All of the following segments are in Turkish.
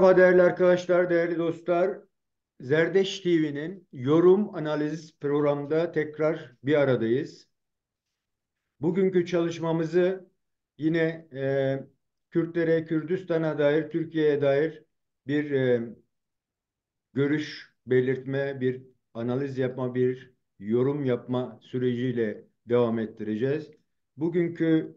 Merhaba değerli arkadaşlar, değerli dostlar. Zerdeş TV'nin yorum analiz programında tekrar bir aradayız. Bugünkü çalışmamızı yine Kürtlere, Kürdistan'a dair, Türkiye'ye dair bir görüş belirtme, bir analiz yapma, bir yorum yapma süreciyle devam ettireceğiz. Bugünkü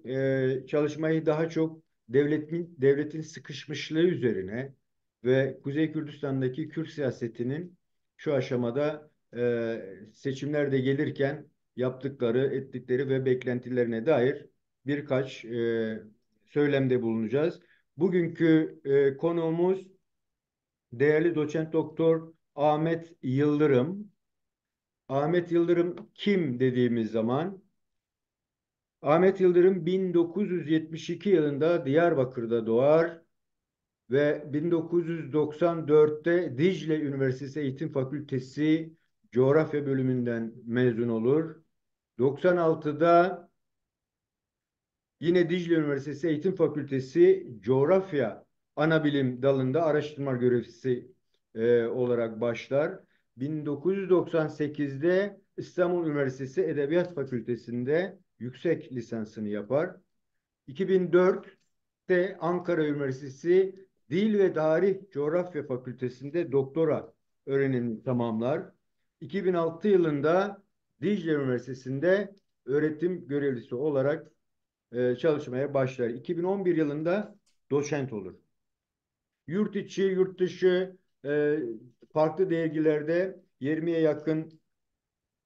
çalışmayı daha çok devletin sıkışmışlığı üzerine ve Kuzey Kürdistan'daki Kürt siyasetinin şu aşamada seçimler de gelirken yaptıkları, ettikleri ve beklentilerine dair birkaç söylemde bulunacağız. Bugünkü konuğumuz değerli doçent doktor Ahmet Yıldırım. Ahmet Yıldırım kim dediğimiz zaman Ahmet Yıldırım 1972 yılında Diyarbakır'da doğar ve 1994'te Dicle Üniversitesi Eğitim Fakültesi Coğrafya bölümünden mezun olur. 96'da yine Dicle Üniversitesi Eğitim Fakültesi Coğrafya Anabilim dalında araştırma görevlisi olarak başlar. 1998'de İstanbul Üniversitesi Edebiyat Fakültesi'nde yüksek lisansını yapar. 2004'te Ankara Üniversitesi Dil ve Tarih Coğrafya Fakültesi'nde doktora öğrenimini tamamlar. 2006 yılında Dicle Üniversitesi'nde öğretim görevlisi olarak çalışmaya başlar. 2011 yılında doçent olur. Yurt içi, yurt dışı farklı dergilerde 20'ye yakın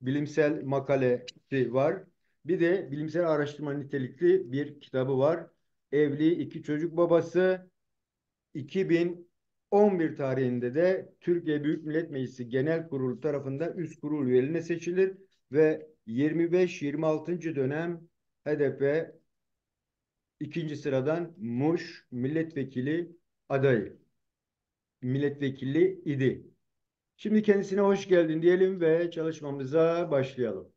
bilimsel makalesi var. Bir de bilimsel araştırma nitelikli bir kitabı var. Evli, iki çocuk babası. 2011 tarihinde de Türkiye Büyük Millet Meclisi Genel Kurulu tarafından üst kurul üyeliğine seçilir ve 25-26. dönem HDP İkinci sıradan Muş milletvekili adayı, milletvekili idi. Şimdi kendisine hoş geldin diyelim ve çalışmamıza başlayalım.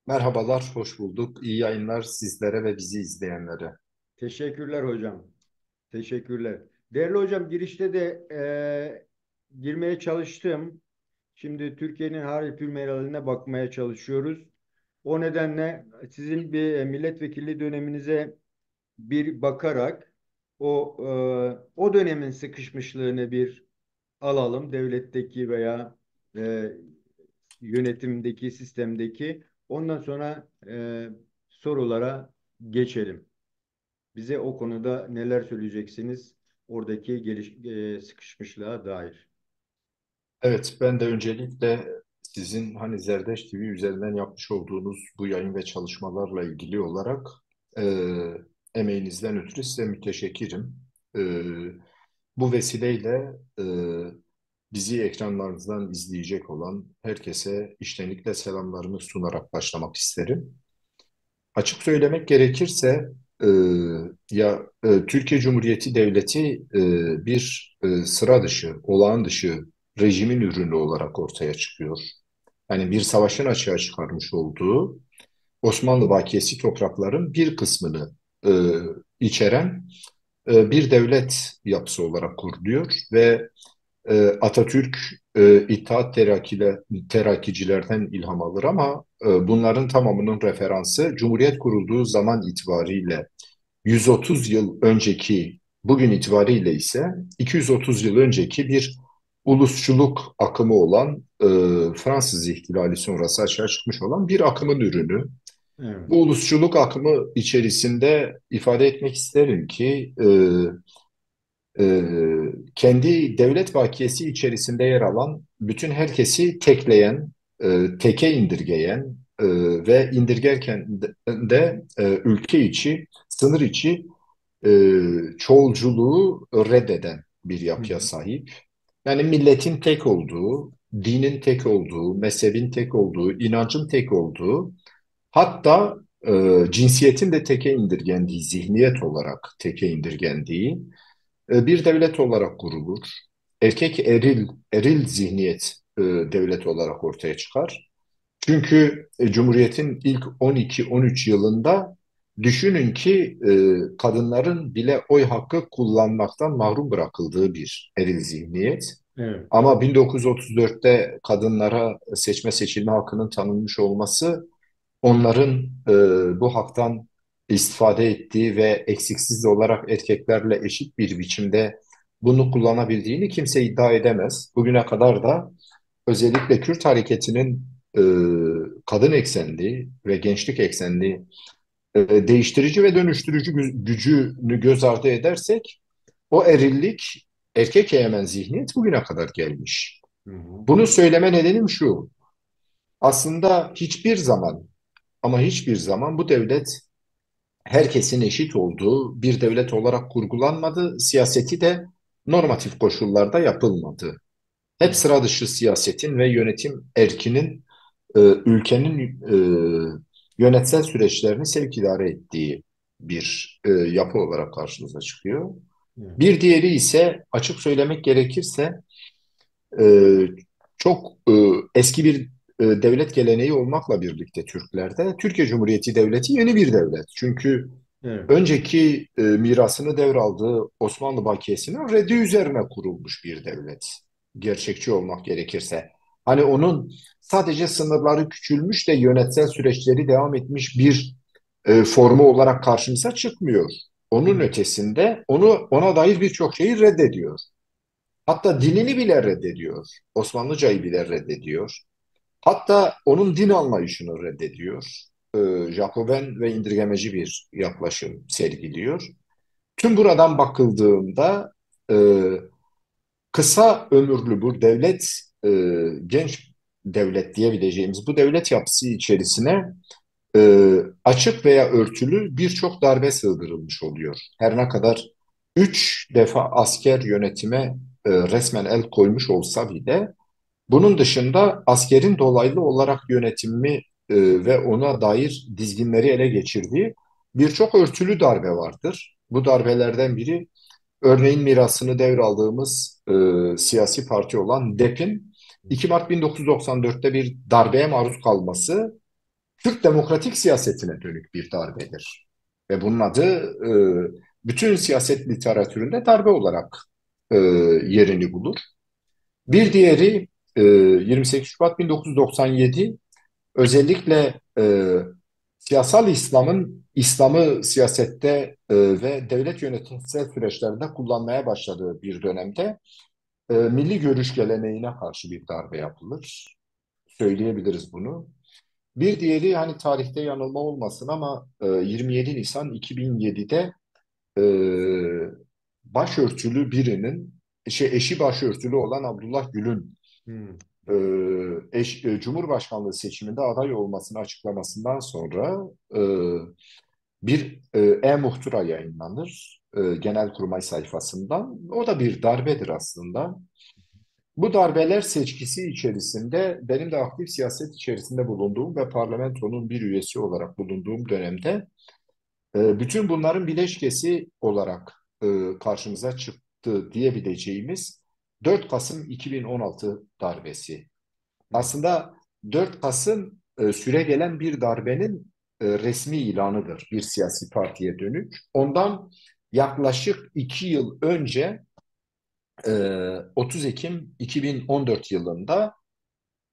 Merhabalar, hoş bulduk. İyi yayınlar sizlere ve bizi izleyenlere. Teşekkürler hocam. Teşekkürler. Değerli hocam girişte de girmeye çalıştım. Şimdi Türkiye'nin hal kültürel bakmaya çalışıyoruz. O nedenle sizin bir milletvekili döneminize bir bakarak o dönemin sıkışmışlığını bir alalım. Devletteki veya e, yönetimdeki, sistemdeki. Ondan sonra sorulara geçelim. Bize o konuda neler söyleyeceksiniz? Oradaki sıkışmışlığa dair. Evet, ben de öncelikle sizin hani Zerdeş TV üzerinden yapmış olduğunuz bu yayın ve çalışmalarla ilgili olarak e, emeğinizden ötürü size müteşekkirim. E, Bu vesileyle bizi ekranlarınızdan izleyecek olan herkese içtenlikle selamlarımı sunarak başlamak isterim. Açık söylemek gerekirse e, Türkiye Cumhuriyeti Devleti bir sıra dışı, olağan dışı rejimin ürünü olarak ortaya çıkıyor. Yani bir savaşın açığa çıkarmış olduğu Osmanlı bakiyesi toprakların bir kısmını e, içeren bir devlet yapısı olarak kuruluyor ve Atatürk İttihat Terakkicilerden ilham alır ama bunların tamamının referansı Cumhuriyet kurulduğu zaman itibariyle 130 yıl önceki, bugün itibariyle ise 230 yıl önceki bir ulusçuluk akımı olan Fransız ihtilali sonrası açığa çıkmış olan bir akımın ürünü. Evet. Bu ulusçuluk akımı içerisinde ifade etmek isterim ki e, kendi devlet vakiyesi içerisinde yer alan bütün herkesi tekleyen, teke indirgeyen ve indirgerken de ülke içi, sınır içi çoğulculuğu reddeden bir Hı yapıya hı. sahip. Yani milletin tek olduğu, dinin tek olduğu, mezhebin tek olduğu, inancın tek olduğu, hatta cinsiyetin de teke indirgendiği, zihniyet olarak teke indirgendiği bir devlet olarak kurulur. Eril zihniyet devlet olarak ortaya çıkar. Çünkü Cumhuriyet'in ilk 12-13 yılında Düşünün ki kadınların bile oy hakkı kullanmaktan mahrum bırakıldığı bir eril zihniyet. Evet. Ama 1934'te kadınlara seçme seçilme hakkının tanınmış olması onların bu haktan istifade ettiği ve eksiksiz olarak erkeklerle eşit bir biçimde bunu kullanabildiğini kimse iddia edemez. Bugüne kadar da özellikle Kürt hareketinin e, kadın eksenli ve gençlik eksenli değiştirici ve dönüştürücü gücünü göz ardı edersek o erillik, erkek egemen zihniyet bugüne kadar gelmiş. Hı hı. Bunu söyleme nedenim şu. Aslında hiçbir zaman ama hiçbir zaman bu devlet herkesin eşit olduğu bir devlet olarak kurgulanmadı. Siyaseti de normatif koşullarda yapılmadı. Hep Hı sıra dışı siyasetin ve yönetim erkinin ülkenin yönetsel süreçlerini sevk idare ettiği bir yapı olarak karşımıza çıkıyor. hı. Bir diğeri ise açık söylemek gerekirse e, çok eski bir devlet geleneği olmakla birlikte Türklerde Türkiye Cumhuriyeti Devleti yeni bir devlet. Çünkü Evet. önceki mirasını devraldığı Osmanlı Bakiyesi'nin reddi üzerine kurulmuş bir devlet. Gerçekçi olmak gerekirse. Hani onun sadece sınırları küçülmüş de yönetsel süreçleri devam etmiş bir formu olarak karşımıza çıkmıyor. Onun Hı ötesinde ona dair birçok şeyi reddediyor. Hatta dinini bile reddediyor. Osmanlıcayı bile reddediyor. Hatta onun din anlayışını reddediyor. Jacoben ve indirgemeci bir yaklaşım sergiliyor. Tüm buradan bakıldığında e, kısa ömürlü bu devlet, e, genç devlet diyebileceğimiz bu devlet yapısı içerisine açık veya örtülü birçok darbe sığdırılmış oluyor. Her ne kadar 3 defa asker yönetime resmen el koymuş olsa bile bunun dışında askerin dolaylı olarak yönetimi ve ona dair dizginleri ele geçirdiği birçok örtülü darbe vardır. Bu darbelerden biri örneğin mirasını devraldığımız siyasi parti olan DEP'in 2 Mart 1994'te bir darbeye maruz kalması Türk demokratik siyasetine dönük bir darbedir. Ve bunun adı bütün siyaset literatüründe darbe olarak e, yerini bulur. Bir diğeri 28 Şubat 1997 özellikle siyasal İslam'ı siyasette ve devlet yönetimsel süreçlerinde kullanmaya başladığı bir dönemde milli görüş geleneğine karşı bir darbe yapılır. Söyleyebiliriz bunu. Bir diğeri hani tarihte yanılma olmasın ama 27 Nisan 2007'de e, başörtülü birinin eşi başörtülü olan Abdullah Gül'ün hı. Cumhurbaşkanlığı seçiminde aday olmasını açıklamasından sonra bir e-muhtıra yayınlanır Genelkurmay sayfasından. O da bir darbedir aslında. Bu darbeler seçkisi içerisinde benim de aktif siyaset içerisinde bulunduğum ve parlamentonun bir üyesi olarak bulunduğum dönemde bütün bunların bileşkesi olarak karşımıza çıktı diyebileceğimiz 4 Kasım 2016 darbesi. Hı. Aslında 4 Kasım süregelen bir darbenin resmi ilanıdır bir siyasi partiye dönük. Ondan yaklaşık 2 yıl önce 30 Ekim 2014 yılında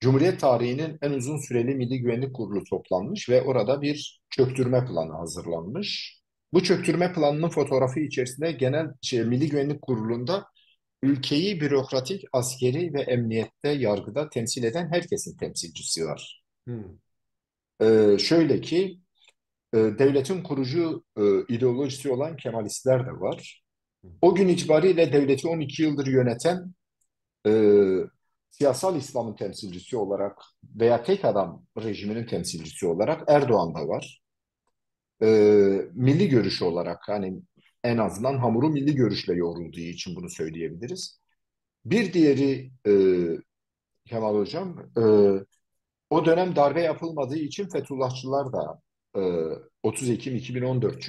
Cumhuriyet tarihinin en uzun süreli Milli Güvenlik Kurulu toplanmış ve orada bir çöktürme planı hazırlanmış. Bu çöktürme planının fotoğrafı içerisinde Milli Güvenlik Kurulu'nda ülkeyi bürokratik, askeri ve emniyette, yargıda temsil eden herkesin temsilcisi var. Hı. Şöyle ki devletin kurucu ideolojisi olan Kemalistler de var. O gün itibariyle devleti 12 yıldır yöneten e, siyasal İslam'ın temsilcisi olarak veya tek adam rejiminin temsilcisi olarak Erdoğan da var. E, Milli görüş olarak hani en azından hamuru milli görüşle yoğrulduğu için bunu söyleyebiliriz. Bir diğeri Kemal Hocam, o dönem darbe yapılmadığı için Fethullahçılar da e, 30 Ekim 2014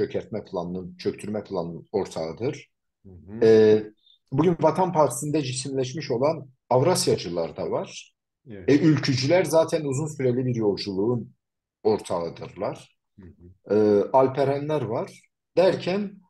çöktürme planının ortağıdır. Hı hı. E, Bugün Vatan Partisi'nde cisimleşmiş olan Avrasyacılar da var. Evet. Ülkücüler zaten uzun süreli bir yolculuğun ortağıdırlar. Hı hı. Alperenler var. Derken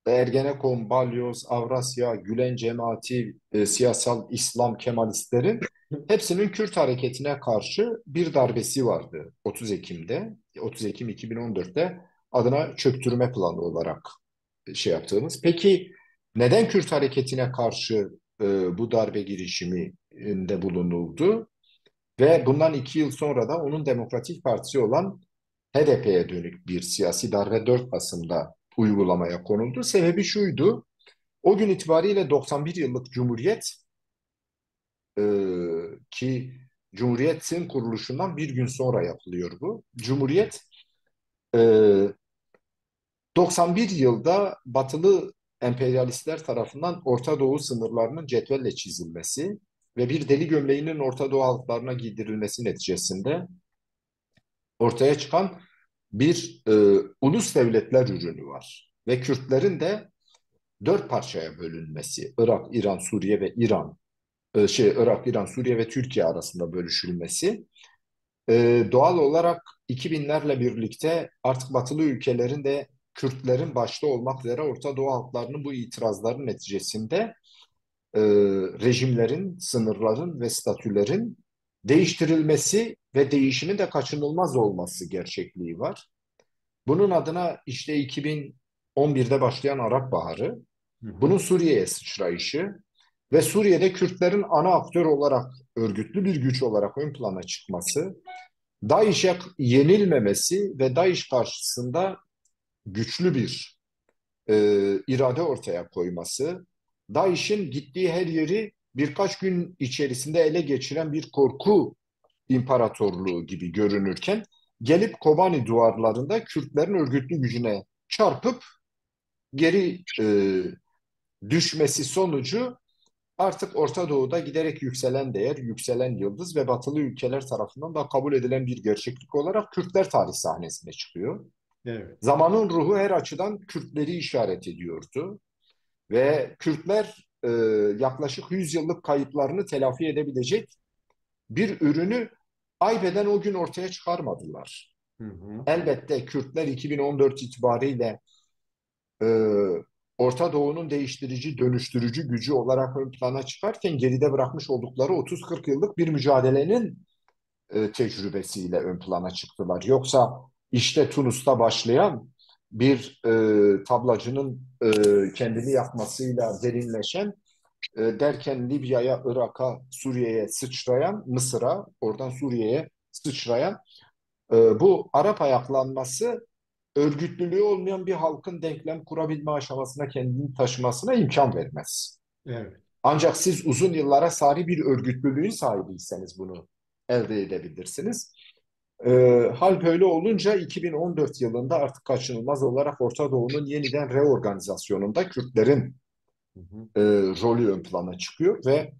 Ergenekon, Balyoz, Avrasya, Gülen cemaati, siyasal İslam Kemalistlerin hepsinin Kürt hareketine karşı bir darbesi vardı 30 Ekim'de. 30 Ekim 2014'te adına çöktürme planı olarak şey yaptığımız. Peki neden Kürt hareketine karşı bu darbe girişiminde bulunuldu? Ve bundan 2 yıl sonra da onun Demokratik Partisi olan HDP'ye dönük bir siyasi darbe 4 Kasım'da uygulamaya konuldu. Sebebi şuydu. O gün itibariyle 91 yıllık Cumhuriyet e, ki Cumhuriyet'in kuruluşundan bir gün sonra yapılıyor bu. Cumhuriyet e, 91 yılda batılı emperyalistler tarafından Orta Doğu sınırlarının cetvelle çizilmesi ve bir deli gömleğinin Orta Doğu halklarına giydirilmesi neticesinde ortaya çıkan bir ulus devletler ürünü var. Ve Kürtlerin de 4 parçaya bölünmesi, Irak, İran, Suriye ve İran, Irak, İran, Suriye ve Türkiye arasında bölüşülmesi, doğal olarak 2000'lerle birlikte artık batılı ülkelerin de Kürtlerin başta olmak üzere Orta Doğu halklarının bu itirazların neticesinde e, rejimlerin, sınırların ve statülerin değiştirilmesi ve değişimin de kaçınılmaz olması gerçekliği var. Bunun adına işte 2011'de başlayan Arap Baharı, Hı hı. bunun Suriye'ye sıçrayışı ve Suriye'de Kürtlerin ana aktör olarak, örgütlü bir güç olarak ön plana çıkması, DAEŞ'e yenilmemesi ve DAEŞ karşısında güçlü bir irade ortaya koyması, DAEŞ'in gittiği her yeri birkaç gün içerisinde ele geçiren bir korku imparatorluğu gibi görünürken, gelip Kobani duvarlarında Kürtlerin örgütlü gücüne çarpıp geri düşmesi sonucu artık Orta Doğu'da giderek yükselen değer, yükselen yıldız ve batılı ülkeler tarafından da kabul edilen bir gerçeklik olarak Kürtler tarih sahnesine çıkıyor. Evet. Zamanın ruhu her açıdan Kürtleri işaret ediyordu ve Kürtler yaklaşık 100 yıllık kayıplarını telafi edebilecek bir ürünü aybeden o gün ortaya çıkarmadılar. Hı hı. Elbette Kürtler 2014 itibariyle e, Orta Doğu'nun değiştirici, dönüştürücü gücü olarak ön plana çıkarken geride bırakmış oldukları 30-40 yıllık bir mücadelenin tecrübesiyle ön plana çıktılar. Yoksa işte Tunus'ta başlayan bir tablacının kendini yakmasıyla derinleşen derken Libya'ya, Irak'a, Suriye'ye sıçrayan, Mısır'a, oradan Suriye'ye sıçrayan bu Arap ayaklanması örgütlülüğü olmayan bir halkın denklem kurabilme aşamasına kendini taşımasına imkan vermez. Evet. Ancak siz uzun yıllara sari bir örgütlülüğün sahibiyseniz bunu elde edebilirsiniz. Hal böyle olunca 2014 yılında artık kaçınılmaz olarak Orta Doğu'nun yeniden reorganizasyonunda Kürtlerin Hı hı. rolü ön plana çıkıyor ve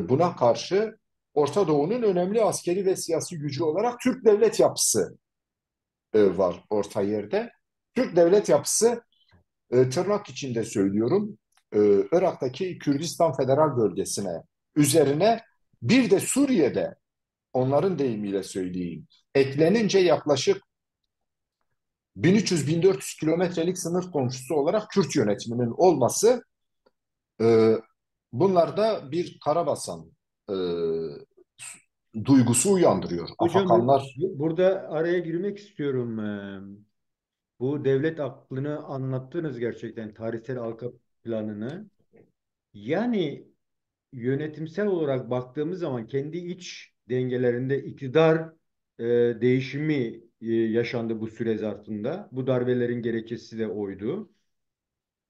buna karşı Orta Doğu'nun önemli askeri ve siyasi gücü olarak Türk devlet yapısı var orta yerde. Türk devlet yapısı tırnak içinde söylüyorum e, Irak'taki Kürdistan Federal Bölgesi'ne üzerine bir de Suriye'de onların deyimiyle söyleyeyim eklenince yaklaşık 1300-1400 kilometrelik sınır komşusu olarak Kürt yönetiminin olması e, bunlarda bir karabasan e, duygusu uyandırıyor. Hocam Afakanlar burada araya girmek istiyorum. Bu devlet aklını anlattınız gerçekten tarihsel arka planını. Yani yönetimsel olarak baktığımız zaman kendi iç dengelerinde iktidar değişimi yaşandı bu süre zarfında. Bu darbelerin gerekçesi de oydu.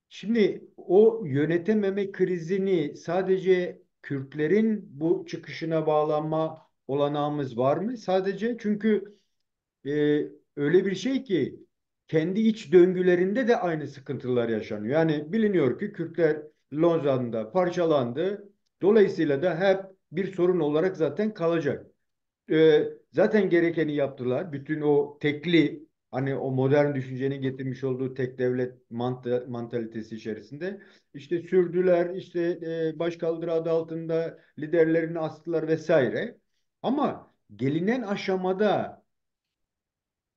Şimdi o yönetememe krizini sadece Kürtlerin bu çıkışına bağlanma olanağımız var mı? Sadece çünkü e, öyle bir şey ki kendi iç döngülerinde de aynı sıkıntılar yaşanıyor. Yani biliniyor ki Kürtler Lozan'da parçalandı. Dolayısıyla da hep bir sorun olarak zaten kalacak. Zaten gerekeni yaptılar. Bütün o tekli hani o modern düşüncenin getirmiş olduğu tek devlet mantalitesi içerisinde işte sürdüler, işte başkaldırı adı altında liderlerini astılar vesaire. Ama gelinen aşamada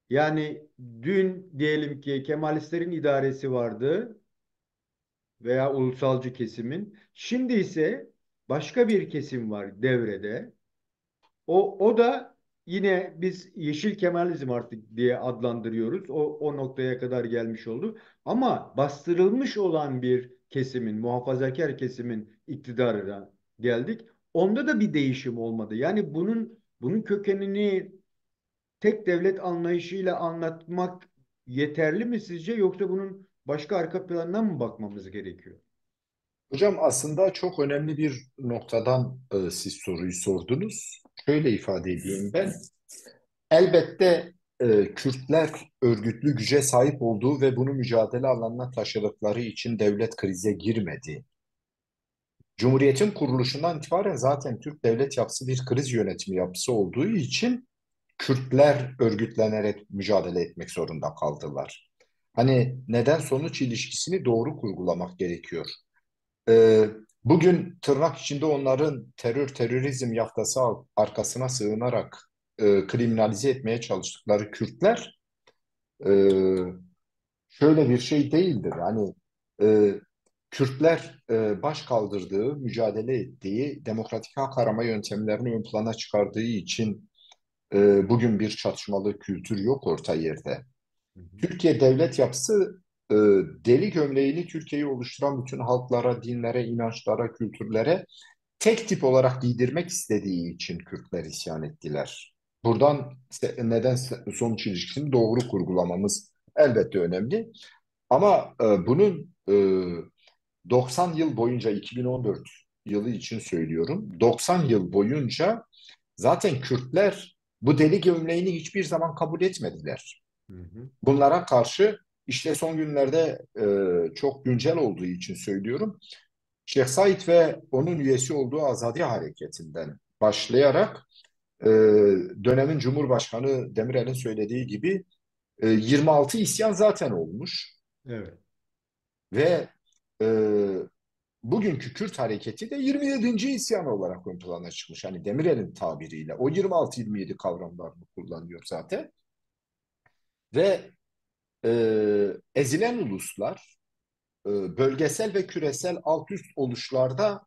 Yani dün diyelim ki Kemalistlerin idaresi vardı veya ulusalcı kesimin. Şimdi ise başka bir kesim var devrede. O da yine biz Yeşil Kemalizm artık diye adlandırıyoruz. O noktaya kadar gelmiş oldu. Ama bastırılmış olan bir kesimin, muhafazakar kesimin iktidarına geldik. Onda da bir değişim olmadı. Yani bunun kökenini tek devlet anlayışıyla anlatmak yeterli mi sizce, yoksa bunun başka arka planına mı bakmamız gerekiyor? Hocam aslında çok önemli bir noktadan siz soruyu sordunuz. Şöyle ifade edeyim ben. Elbette Kürtler örgütlü güce sahip olduğu ve bunu mücadele alanına taşıdıkları için devlet krize girmedi. Cumhuriyetin kuruluşundan itibaren zaten Türk devlet yapısı bir kriz yönetimi yapısı olduğu için Kürtler örgütlenerek mücadele etmek zorunda kaldılar. Hani neden sonuç ilişkisini doğru kurgulamak gerekiyor. Ee, Bugün tırnak içinde onların terörizm yaftası arkasına sığınarak kriminalize etmeye çalıştıkları Kürtler e, şöyle bir şey değildir. Hani e, Kürtler baş kaldırdığı, mücadele ettiği, demokratik hak arama yöntemlerini ön plana çıkardığı için bugün bir çatışmalı kültür yok orta yerde. Hı hı. Türkiye devlet yapısı e, deli gömleğini Türkiye'yi oluşturan bütün halklara, dinlere, inançlara, kültürlere tek tip olarak giydirmek istediği için Kürtler isyan ettiler. Buradan neden sonuç ilişkisini doğru kurgulamamız elbette önemli. Ama bunun 90 yıl boyunca 2014 yılı için söylüyorum. 90 yıl boyunca zaten Kürtler bu deli gömleğini hiçbir zaman kabul etmediler. Hı hı. Bunlara karşı işte son günlerde çok güncel olduğu için söylüyorum. Şeyh Said ve onun üyesi olduğu Azadi Hareketi'nden başlayarak e, dönemin Cumhurbaşkanı Demirel'in söylediği gibi 26 isyan zaten olmuş Evet. ve e, bugünkü Kürt hareketi de 27. isyan olarak ön plana çıkmış. Hani Demirel'in tabiriyle o 26-27 kavramlarını kullanıyor zaten ve ezilen uluslar bölgesel ve küresel alt üst oluşlarda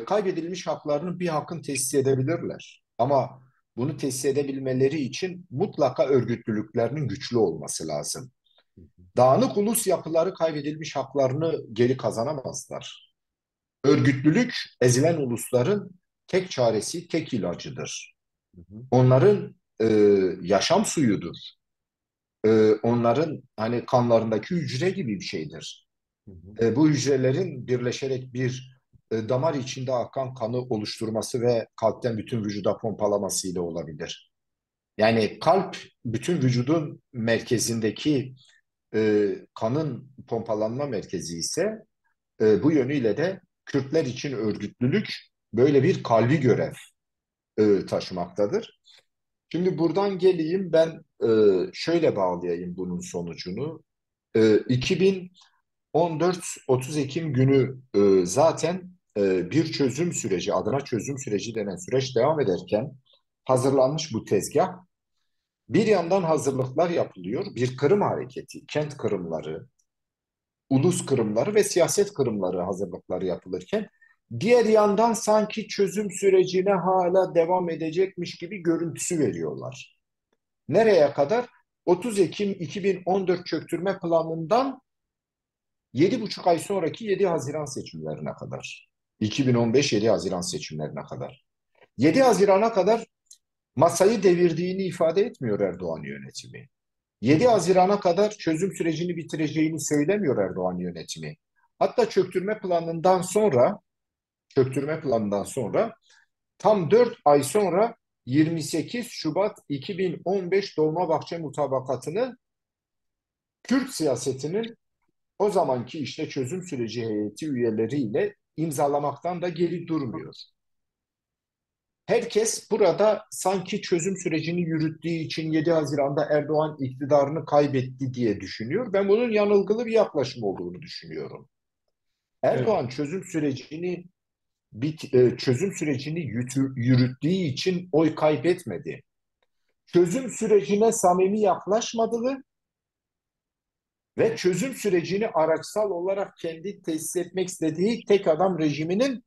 kaybedilmiş haklarını bir hakkın tesis edebilirler. Ama bunu tesis edebilmeleri için mutlaka örgütlülüklerinin güçlü olması lazım. Hı hı. Dağınık ulus yapıları kaybedilmiş haklarını geri kazanamazlar. Örgütlülük ezilen ulusların tek çaresi, tek ilacıdır. Hı hı. Onların yaşam suyudur. Onların hani kanlarındaki hücre gibi bir şeydir. Hı hı. Bu hücrelerin birleşerek bir damar içinde akan kanı oluşturması ve kalpten bütün vücuda pompalaması ile olabilir. Yani kalp bütün vücudun merkezindeki kanın pompalanma merkezi ise bu yönüyle de Kürtler için örgütlülük böyle bir kalbi görev taşımaktadır. Şimdi buradan geleyim ben şöyle bağlayayım bunun sonucunu. 2014-30 Ekim günü zaten bir çözüm süreci, adına çözüm süreci denen süreç devam ederken hazırlanmış bu tezgah. Bir yandan hazırlıklar yapılıyor. Bir kırım hareketi, kent kırımları, ulus kırımları ve siyaset kırımları hazırlıkları yapılırken diğer yandan sanki çözüm sürecine hala devam edecekmiş gibi görüntüsü veriyorlar. Nereye kadar? 30 Ekim 2014 çöktürme planından 7,5 ay sonraki 7 Haziran seçimlerine kadar. 2015 7 Haziran seçimlerine kadar. 7 Haziran'a kadar masayı devirdiğini ifade etmiyor Erdoğan yönetimi. Hı 7 hı. Haziran'a kadar çözüm sürecini bitireceğini söylemiyor Erdoğan yönetimi. Hatta çöktürme planından sonra tam 4 ay sonra 28 Şubat 2015 Dolmabahçe mutabakatını Kürt siyasetinin o zamanki işte çözüm süreci heyeti üyeleriyle imzalamaktan da geri durmuyor. Herkes burada sanki çözüm sürecini yürüttüğü için 7 Haziran'da Erdoğan iktidarını kaybetti diye düşünüyor. Ben bunun yanılgılı bir yaklaşım olduğunu düşünüyorum. Evet. Erdoğan çözüm sürecini yürüttüğü için oy kaybetmedi. çözüm sürecine samimi yaklaşmadığı ve çözüm sürecini araçsal olarak kendi tesis etmek istediği tek adam rejiminin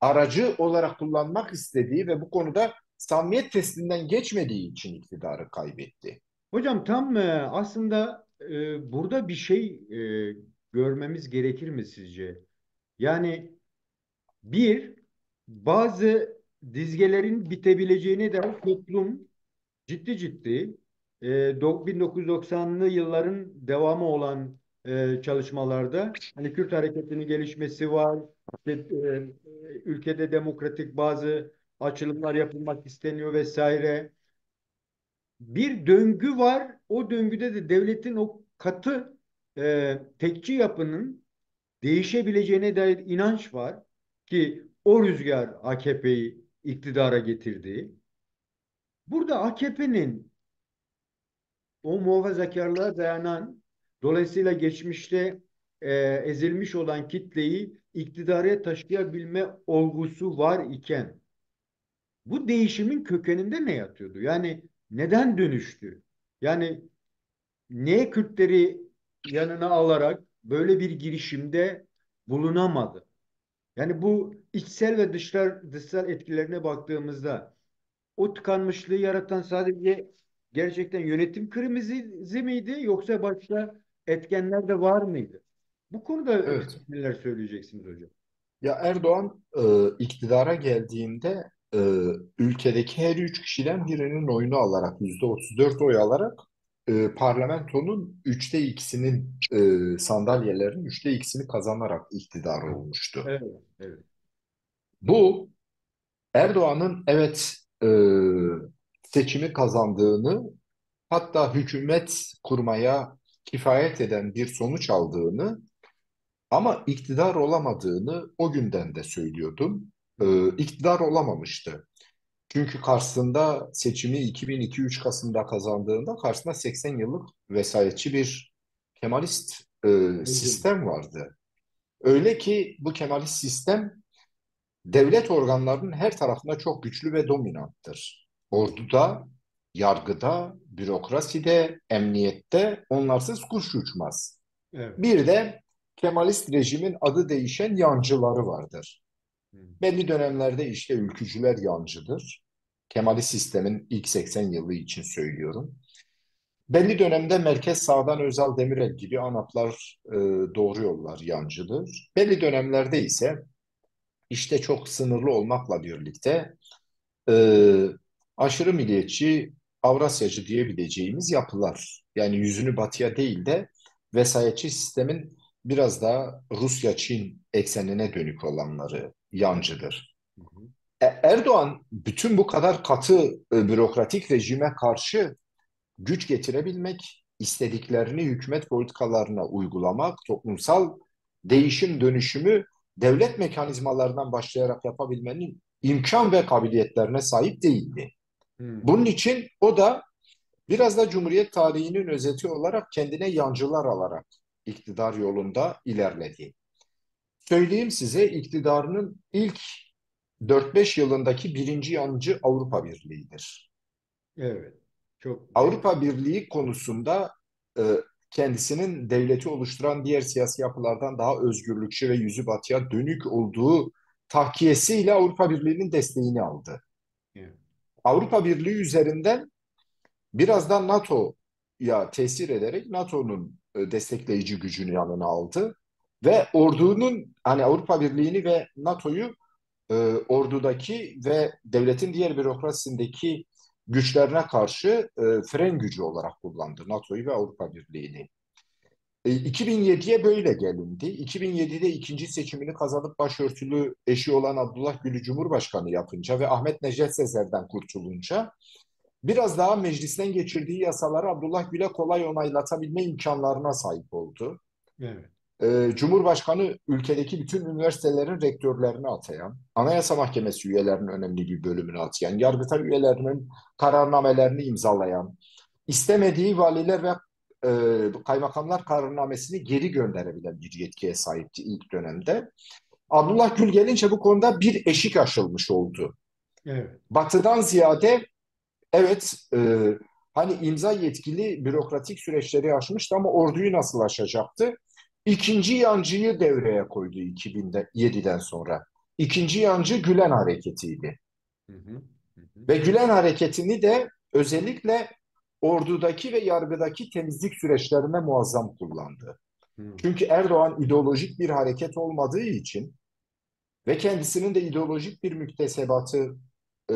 aracı olarak kullanmak istediği ve bu konuda samimiyet testinden geçmediği için iktidarı kaybetti. Hocam tam aslında burada bir şey görmemiz gerekir mi sizce? Yani bir, bazı dizgelerin bitebileceğine dair toplum ciddi ciddi 1990'lı yılların devamı olan çalışmalarda hani Kürt hareketinin gelişmesi var. İşte, ülkede demokratik bazı açılımlar yapılmak isteniyor vesaire. Bir döngü var. O döngüde de devletin o katı tekçi yapının değişebileceğine dair inanç var ki o rüzgar AKP'yi iktidara getirdi. Burada AKP'nin o muhafazakarlığa dayanan, dolayısıyla geçmişte ezilmiş olan kitleyi iktidara taşıyabilme olgusu var iken bu değişimin kökeninde ne yatıyordu? Yani neden dönüştü? Yani niye Kürtleri yanına alarak böyle bir girişimde bulunamadı? Yani bu içsel ve dışsal etkilerine baktığımızda o tıkanmışlığı yaratan sadece gerçekten yönetim krizi miydi yoksa başka etkenler de var mıydı? Bu konuda Evet. neler söyleyeceksiniz hocam? Ya Erdoğan iktidara geldiğinde ülkedeki her üç kişiden birinin oyunu alarak %34 oy alarak parlamentonun üçte ikisinin sandalyelerin üçte ikisini kazanarak iktidar olmuştu. Evet, evet. Bu Erdoğan'ın evet seçimi kazandığını, hatta hükümet kurmaya kifayet eden bir sonuç aldığını, ama iktidar olamadığını o günden de söylüyordum. İktidar olamamıştı. Çünkü karşısında seçimi 2002-3 Kasım'da kazandığında karşısında 80 yıllık vesayetçi bir Kemalist Rejim. sistem vardı. Öyle ki bu Kemalist sistem devlet organlarının her tarafında çok güçlü ve dominanttır. Orduda, yargıda, bürokraside, emniyette onlarsız kuş uçmaz. Evet. Bir de Kemalist rejimin adı değişen yancıları vardır. Hı. Belli dönemlerde işte ülkücüler yancıdır. Kemalist sistemin ilk 80 yılı için söylüyorum. Belli dönemde merkez sağdan Özal Demirel gibi ANAP'lar doğru yollar yancıdır. Belli dönemlerde ise işte çok sınırlı olmakla birlikte e, aşırı milliyetçi, Avrasyacı diyebileceğimiz yapılar. Yani yüzünü batıya değil de vesayetçi sistemin biraz daha Rusya-Çin eksenine dönük olanları yancıdır. Hı hı. Erdoğan bütün bu kadar katı bürokratik rejime karşı güç getirebilmek, istediklerini hükümet politikalarına uygulamak, toplumsal değişim dönüşümü devlet mekanizmalarından başlayarak yapabilmenin imkan ve kabiliyetlerine sahip değildi. Hı. Bunun için o da biraz da Cumhuriyet tarihinin özeti olarak kendine yancılar alarak iktidar yolunda ilerledi. Söyleyeyim size iktidarının ilk 4-5 yılındaki birinci yancı Avrupa Birliği'dir. Evet. Çok net. Avrupa Birliği konusunda e, kendisinin devleti oluşturan diğer siyasi yapılardan daha özgürlükçü ve yüzü batıya dönük olduğu tahkiyesiyle Avrupa Birliği'nin desteğini aldı. Evet. Avrupa Birliği üzerinden biraz da NATO'ya tesir ederek NATO'nun destekleyici gücünü yanına aldı ve ordunun hani Avrupa Birliği'ni ve NATO'yu ordudaki ve devletin diğer bürokrasisindeki güçlerine karşı fren gücü olarak kullandı NATO'yu ve Avrupa Birliği'ni. 2007'ye böyle gelindi. 2007'de ikinci seçimini kazanıp başörtülü eşi olan Abdullah Gül'ü Cumhurbaşkanı yapınca ve Ahmet Necdet Sezer'den kurtulunca biraz daha meclisten geçirdiği yasaları Abdullah Gül'e kolay onaylatabilme imkanlarına sahip oldu. Evet. Cumhurbaşkanı ülkedeki bütün üniversitelerin rektörlerini atayan, Anayasa Mahkemesi üyelerinin önemli bir bölümünü atayan, Yargıtay üyelerinin kararnamelerini imzalayan, istemediği valiler ve kaymakamlar kararnamesini geri gönderebilen bir yetkiye sahipti ilk dönemde. Abdullah Gül gelince bu konuda bir eşik aşılmış oldu. Evet. Batıdan ziyade Evet, hani imza yetkili bürokratik süreçleri aşmıştı ama orduyu nasıl aşacaktı? İkinci yancıyı devreye koydu 2007'den sonra. İkinci yancı Gülen Hareketi'ydi. Hı hı. Hı hı. Ve Gülen Hareketi'ni de özellikle ordudaki ve yargıdaki temizlik süreçlerine muazzam kullandı. Hı. Çünkü Erdoğan ideolojik bir hareket olmadığı için ve kendisinin de ideolojik bir müktesebatı e,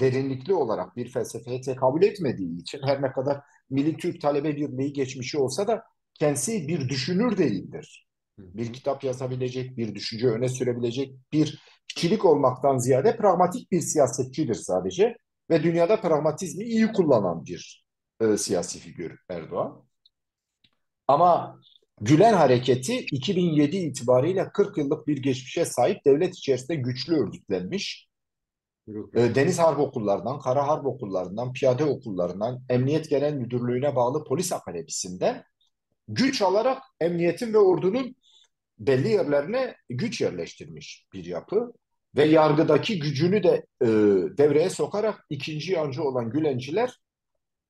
derinlikli olarak bir felsefeye tekabül etmediği için her ne kadar Milli Türk Talebe Birliği geçmişi olsa da kendisi bir düşünür değildir. Hı Bir hı. kitap yazabilecek, bir düşünce öne sürebilecek bir kişilik olmaktan ziyade pragmatik bir siyasetçidir sadece ve dünyada pragmatizmi iyi kullanan bir siyasi figür Erdoğan. Ama Gülen Hareketi 2007 itibariyle 40 yıllık bir geçmişe sahip devlet içerisinde güçlü örgütlenmiş. Bürokrasi. Deniz Harp Okullarından, Kara Harp Okullarından, Piyade Okullarından, Emniyet Genel Müdürlüğü'ne bağlı Polis Akademisi'nden güç alarak emniyetin ve ordunun belli yerlerine güç yerleştirmiş bir yapı. Ve yargıdaki gücünü de devreye sokarak ikinci yancı olan Gülenciler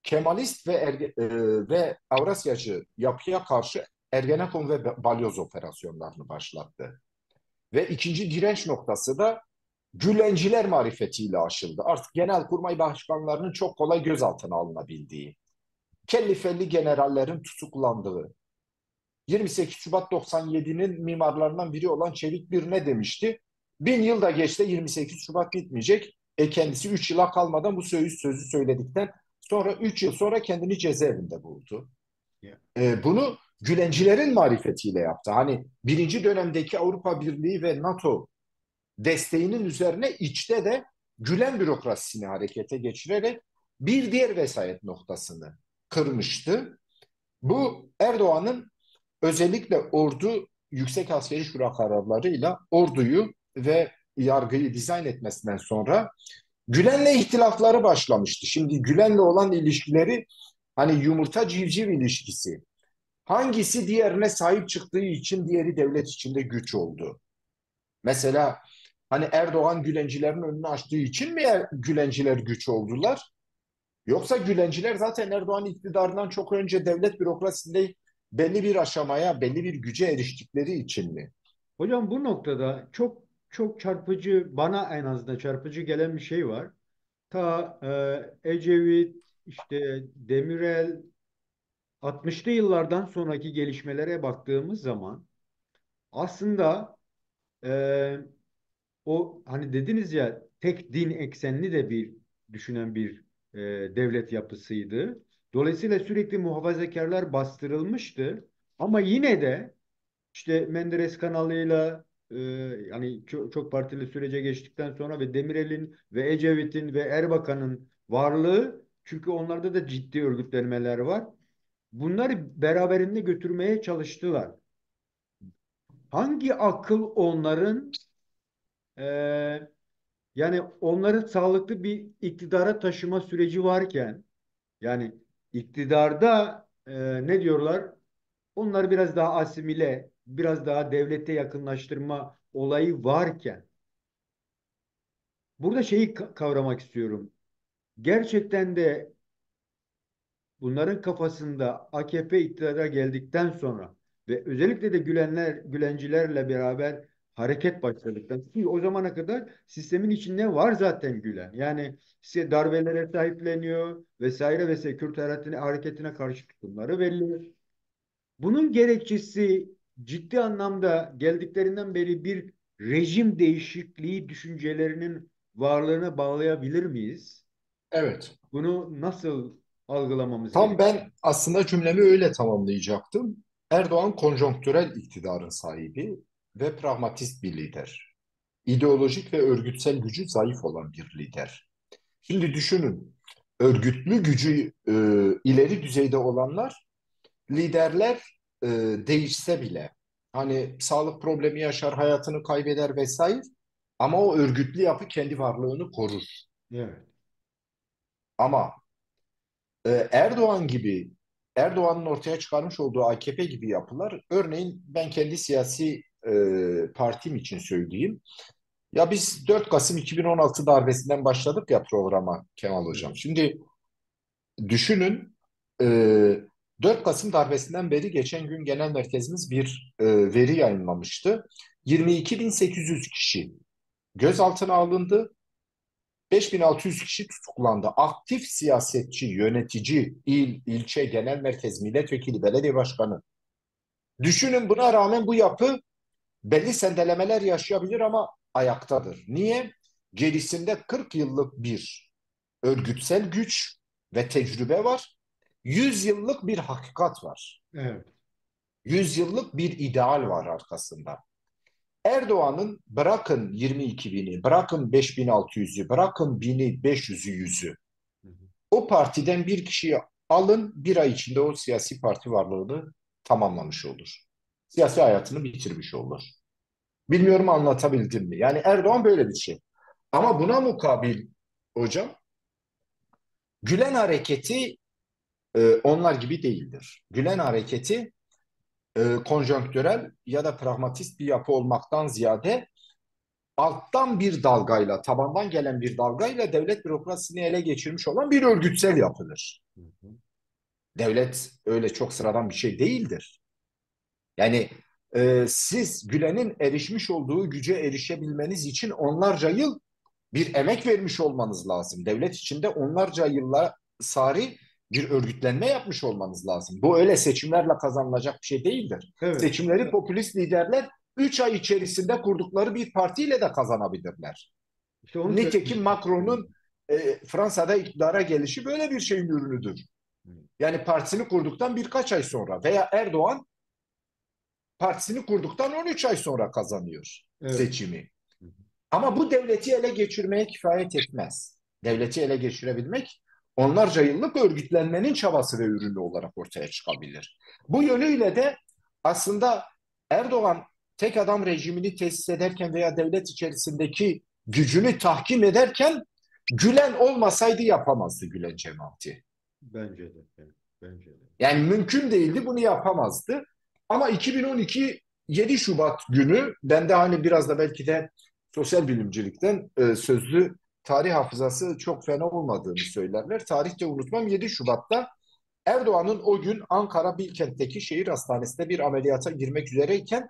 Kemalist ve Avrasyacı yapıya karşı Ergenekon ve Balyoz operasyonlarını başlattı. Ve ikinci direnç noktası da Gülenciler marifetiyle aşıldı. Artık genelkurmay başkanlarının çok kolay gözaltına alınabildiği, kellifelli generallerin tutuklandığı, 28 Şubat 97'nin mimarlarından biri olan Çevik bir ne demişti? 1000 yıl da geçse 28 Şubat bitmeyecek. Kendisi 3 yıla kalmadan bu sözü söyledikten sonra 3 yıl sonra kendini cezaevinde buldu. Ya. Bunu Gülencilerin marifetiyle yaptı. Hani birinci dönemdeki Avrupa Birliği ve NATO desteğinin üzerine içte de Gülen bürokrasisini harekete geçirerek bir diğer vesayet noktasını kırmıştı. Bu Erdoğan'ın özellikle ordu Yüksek Askeri Şura kararlarıyla orduyu ve yargıyı dizayn etmesinden sonra Gülen'le ihtilafları başlamıştı. Şimdi Gülen'le olan ilişkileri hani yumurta civciv ilişkisi. Hangisi diğerine sahip çıktığı için diğeri devlet içinde güç oldu. Mesela hani Erdoğan Gülencilerin önünü açtığı için mi Gülenciler güç oldular? Yoksa Gülenciler zaten Erdoğan iktidarından çok önce devlet bürokrasisinde belli bir aşamaya, belli bir güce eriştikleri için mi? Hocam bu noktada çok çok çarpıcı, bana en azından çarpıcı gelen bir şey var. Ta Ecevit, işte Demirel, 60'lı yıllardan sonraki gelişmelere baktığımız zaman aslında e, o hani dediniz ya tek din eksenli de bir düşünen bir devlet yapısıydı. Dolayısıyla sürekli muhafazakarlar bastırılmıştı. Ama yine de işte Menderes kanalıyla yani çok partili sürece geçtikten sonra ve Demirel'in ve Ecevit'in ve Erbakan'ın varlığı, çünkü onlarda da ciddi örgütlenmeler var. Bunları beraberinde götürmeye çalıştılar. Hangi akıl onların e, yani onların sağlıklı bir iktidara taşıma süreci varken, yani iktidarda ne diyorlar? Onlar biraz daha asimile, biraz daha devlete yakınlaştırma olayı varken, burada şeyi kavramak istiyorum. Gerçekten de bunların kafasında AKP iktidara geldikten sonra ve özellikle de Gülencilerle beraber hareket başladıktan, ki o zamana kadar sistemin içinde var zaten Gülen. Yani size darbelere sahipleniyor vesaire vesaire, Kürt hareketine karşı tutumları belli. Bunun gerekçesi ciddi anlamda geldiklerinden beri bir rejim değişikliği düşüncelerinin varlığına bağlayabilir miyiz? Evet. Bunu nasıl algılamamız Tam gerekiyor? ben aslında cümlemi öyle tamamlayacaktım. Erdoğan konjonktürel iktidarın sahibi ve pragmatist bir lider. İdeolojik ve örgütsel gücü zayıf olan bir lider. Şimdi düşünün, örgütlü gücü ileri düzeyde olanlar, liderler e, değişse bile, hani sağlık problemi yaşar, hayatını kaybeder vesaire, ama o örgütlü yapı kendi varlığını korur. Evet. Ama Erdoğan gibi, Erdoğan'ın ortaya çıkarmış olduğu AKP gibi yapılar, örneğin ben kendi siyasi partim için söyleyeyim. Ya biz 4 Kasım 2016 darbesinden başladık ya programa Kemal Hocam. Evet. Şimdi düşünün, e, 4 Kasım darbesinden beri geçen gün genel merkezimiz bir veri yayınlamıştı. 22.800 kişi gözaltına alındı. 5.600 kişi tutuklandı. Aktif siyasetçi, yönetici, il, ilçe, genel merkez, milletvekili, belediye başkanı. Düşünün, buna rağmen bu yapı belli sendelemeler yaşayabilir ama ayaktadır. Niye? Gerisinde 40 yıllık bir örgütsel güç ve tecrübe var. 100 yıllık bir hakikat var. Evet. 100 yıllık bir ideal var arkasında. Erdoğan'ın bırakın 22 bini, bırakın 5.600'ü, bırakın 1.500'ü, yüzü. Hı hı. O partiden bir kişiyi alın, bir ay içinde o siyasi parti varlığını tamamlamış olur. Siyasi hayatını bitirmiş olur. Bilmiyorum anlatabildim mi? Yani Erdoğan böyle bir şey. Ama buna mukabil hocam, Gülen hareketi onlar gibi değildir. Gülen hareketi konjonktürel ya da pragmatist bir yapı olmaktan ziyade alttan bir dalgayla, tabandan gelen bir dalgayla devlet bürokrasisini ele geçirmiş olan bir örgütsel yapıdır. Hı hı. Devlet öyle çok sıradan bir şey değildir. Yani siz Gülen'in erişmiş olduğu güce erişebilmeniz için onlarca yıl bir emek vermiş olmanız lazım. Devlet içinde onlarca yıllar sari bir örgütlenme yapmış olmanız lazım. Bu öyle seçimlerle kazanılacak bir şey değildir. Evet. Seçimleri popülist liderler 3 ay içerisinde kurdukları bir partiyle de kazanabilirler. İşte onu Nitekim söylemek Macron'un istiyorum. Fransa'da iktidara gelişi böyle bir şeyin ürünüdür. Yani partisini kurduktan birkaç ay sonra veya Erdoğan partisini kurduktan 13 ay sonra kazanıyor Evet. seçimi. Hı hı. Ama bu devleti ele geçirmeye kifayet etmez. Devleti ele geçirebilmek onlarca yıllık örgütlenmenin çabası ve ürünü olarak ortaya çıkabilir. Bu yönüyle de aslında Erdoğan tek adam rejimini tesis ederken veya devlet içerisindeki gücünü tahkim ederken Gülen olmasaydı yapamazdı Gülen cemaati. Bence de. Evet. Bence de. Yani mümkün değildi, bunu yapamazdı. Ama 2012 7 Şubat günü, ben de hani biraz da belki de sosyal bilimcilikten sözlü tarih hafızası çok fena olmadığını söylerler. Tarihte unutmam, 7 Şubat'ta Erdoğan'ın o gün Ankara Bilkent'teki şehir hastanesinde bir ameliyata girmek üzereyken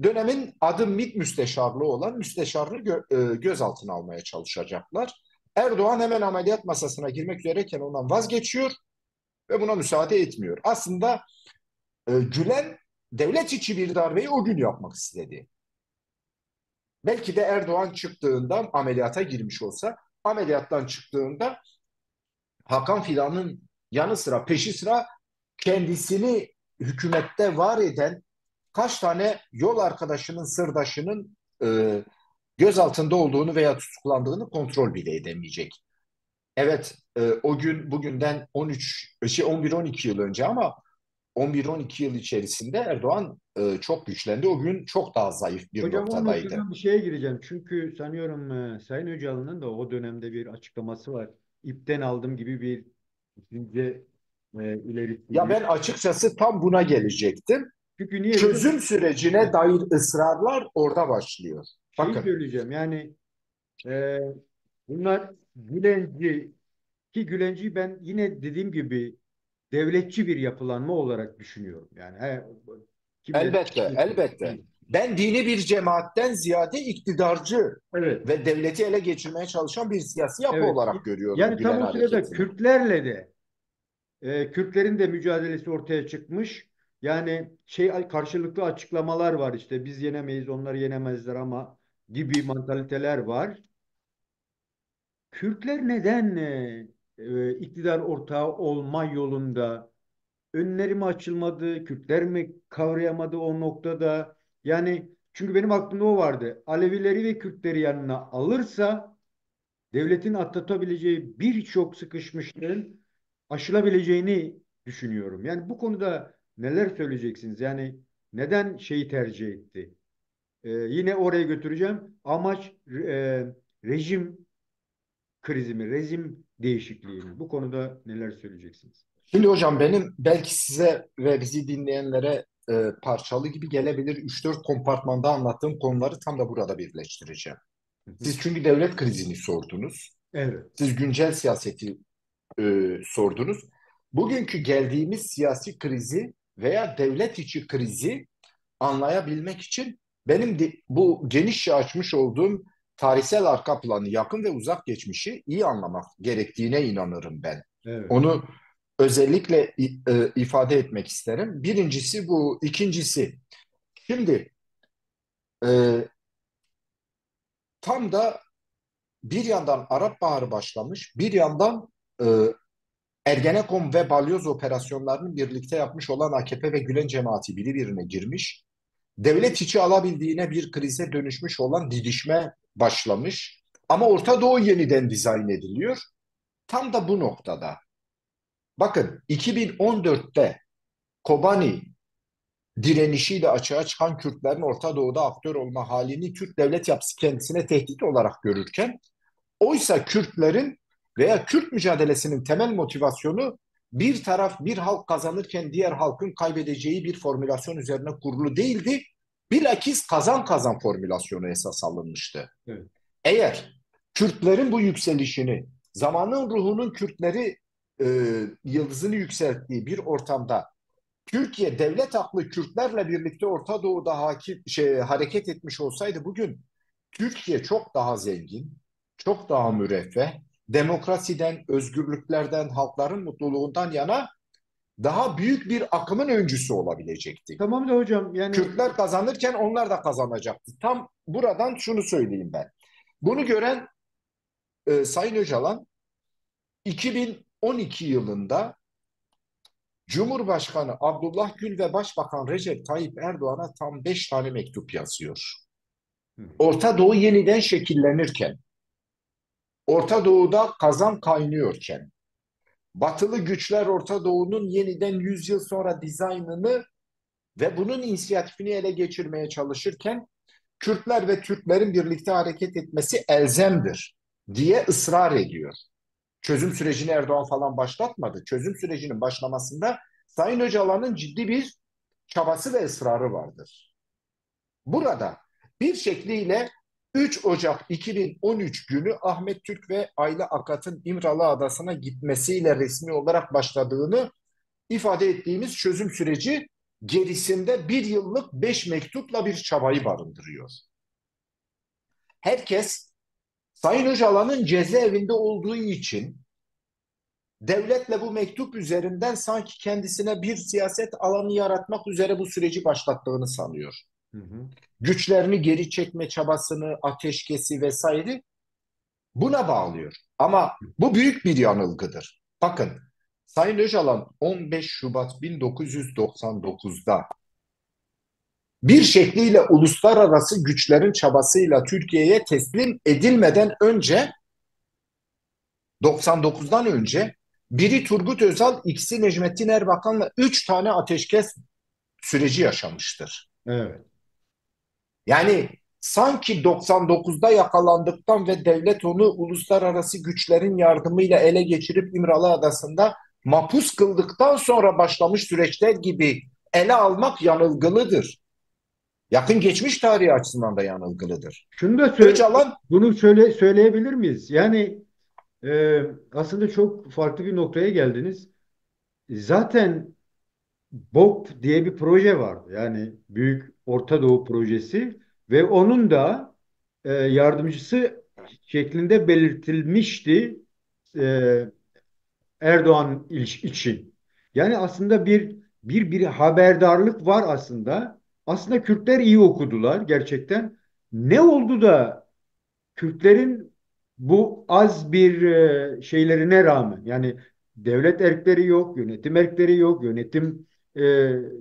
dönemin adı MİT müsteşarlığı olan müsteşarlığı gözaltına almaya çalışacaklar. Erdoğan hemen ameliyat masasına girmek üzereyken ondan vazgeçiyor ve buna müsaade etmiyor. Aslında Gülen devlet içi bir darbeyi o gün yapmak istedi. Belki de Erdoğan çıktığında ameliyata girmiş olsa, ameliyattan çıktığında Hakan Fidan'ın yanı sıra peşi sıra kendisini hükümette var eden kaç tane yol arkadaşının, sırdaşının gözaltında olduğunu veya tutuklandığını kontrol bile edemeyecek. Evet, o gün bugünden 11-12 yıl önce, ama 11-12 yıl içerisinde Erdoğan çok güçlendi. O gün çok daha zayıf bir Hocam o noktadaydı. noktadan bir şeye gireceğim. Çünkü sanıyorum Sayın Öcalan'ın da o dönemde bir açıklaması var. İpten aldım gibi bir düşünce Ya ilerisiydi. ben açıkçası tam buna gelecektim. Çünkü niye biliyor Çözüm musun? sürecine Evet, dair ısrarlar orada başlıyor. şeyi Bakın, söyleyeceğim. Yani e, bunlar Gülenci ki Gülenci'yi ben yine dediğim gibi devletçi bir yapılanma olarak düşünüyorum. Yani kimleri elbette, elbette. Ben dini bir cemaatten ziyade iktidarcı evet. ve devleti ele geçirmeye çalışan bir siyasi yapı Evet. olarak görüyorum Yani tam Gülen o sırada hareketini. Kürtlerle de Kürtlerin de mücadelesi ortaya çıkmış. Yani karşılıklı açıklamalar var işte biz yenemeyiz onlar yenemezler ama gibi mantaliteler var. Kürtler neden iktidar ortağı olma yolunda önleri mi açılmadı, Kürtler mi kavrayamadı o noktada? Yani çünkü benim aklımda o vardı. Alevileri ve Kürtleri yanına alırsa devletin atlatabileceği birçok sıkışmışlığın aşılabileceğini düşünüyorum. Yani bu konuda neler söyleyeceksiniz? Yani neden şeyi tercih etti? Yine oraya götüreceğim. Amaç rejim krizi mi, rejim değişikliği mi? Bu konuda neler söyleyeceksiniz? Şimdi hocam, benim belki size ve bizi dinleyenlere parçalı gibi gelebilir. 3-4 kompartmanda anlattığım konuları tam da burada birleştireceğim. Siz çünkü devlet krizini sordunuz. Evet, Siz güncel siyaseti sordunuz. Bugünkü geldiğimiz siyasi krizi veya devlet içi krizi anlayabilmek için benim de bu genişçe açmış olduğum tarihsel arka planı, yakın ve uzak geçmişi iyi anlamak gerektiğine inanırım ben. evet. Onu özellikle ifade etmek isterim. Birincisi bu. İkincisi, şimdi e, tam da bir yandan Arap Baharı başlamış, bir yandan e, Ergenekon ve Balyoz operasyonlarını birlikte yapmış olan AKP ve Gülen cemaati birbirine girmiş. Devlet içi alabildiğine bir krize dönüşmüş olan didişme başlamış. Ama Orta Doğu yeniden dizayn ediliyor. Tam da bu noktada. Bakın 2014'te Kobani direnişiyle açığa çıkan Kürtlerin Orta Doğu'da aktör olma halini Türk devlet yapısı kendisine tehdit olarak görürken, oysa Kürtlerin veya Kürt mücadelesinin temel motivasyonu bir taraf bir halk kazanırken diğer halkın kaybedeceği bir formülasyon üzerine kurulu değildi. Bilakis kazan kazan formülasyonu esas alınmıştı. Evet. Eğer Kürtlerin bu yükselişini, zamanın ruhunun Kürtleri e, yıldızını yükselttiği bir ortamda Türkiye devlet aklı Kürtlerle birlikte Orta Doğu'da hareket etmiş olsaydı bugün Türkiye çok daha zengin, çok daha müreffeh, demokrasiden, özgürlüklerden, halkların mutluluğundan yana daha büyük bir akımın öncüsü olabilecekti. Tamam da hocam yani Kürtler kazanırken onlar da kazanacaktı. Tam buradan şunu söyleyeyim ben. Bunu gören Sayın Öcalan 2012 yılında Cumhurbaşkanı Abdullah Gül ve Başbakan Recep Tayyip Erdoğan'a tam 5 tane mektup yazıyor. Orta Doğu yeniden şekillenirken, Orta Doğu'da kazan kaynıyorken, Batılı güçler Orta Doğu'nun yeniden 100 yıl sonra dizaynını ve bunun inisiyatifini ele geçirmeye çalışırken, Kürtler ve Türklerin birlikte hareket etmesi elzemdir diye ısrar ediyor. Çözüm sürecini Erdoğan falan başlatmadı. Çözüm sürecinin başlamasında Sayın Öcalan'ın ciddi bir çabası ve ısrarı vardır. Burada bir şekliyle 3 Ocak 2013 günü Ahmet Türk ve Ayla Akat'ın İmralı Adası'na gitmesiyle resmi olarak başladığını ifade ettiğimiz çözüm süreci gerisinde bir yıllık 5 mektupla bir çabayı barındırıyor. Herkes Sayın Öcalan'ın cezaevinde olduğu için devletle bu mektup üzerinden sanki kendisine bir siyaset alanı yaratmak üzere bu süreci başlattığını sanıyor. hı hı. Güçlerini geri çekme çabasını, ateşkesi vesaire buna bağlıyor. Ama bu büyük bir yanılgıdır. Bakın, Sayın Öcalan 15 Şubat 1999'da bir şekliyle uluslararası güçlerin çabasıyla Türkiye'ye teslim edilmeden önce 99'dan önce biri Turgut Özal, ikisi Necmettin Erbakan'la 3 tane ateşkes süreci yaşamıştır. Evet. Yani sanki 99'da yakalandıktan ve devlet onu uluslararası güçlerin yardımıyla ele geçirip İmralı Adası'nda mapus kıldıktan sonra başlamış süreçler gibi ele almak yanılgılıdır. Yakın geçmiş tarihi açısından da yanılgılıdır. Şunu da Öcalan bunu söyleyebilir miyiz? Yani aslında çok farklı bir noktaya geldiniz. Zaten BOP diye bir proje vardı. Yani Büyük Orta Doğu Projesi ve onun da yardımcısı şeklinde belirtilmişti e, Erdoğan için. Yani aslında bir haberdarlık var aslında. Aslında Kürtler iyi okudular gerçekten. Ne oldu da Kürtlerin bu az bir şeylerine rağmen yani devlet erkleri yok, yönetim erkleri yok, yönetim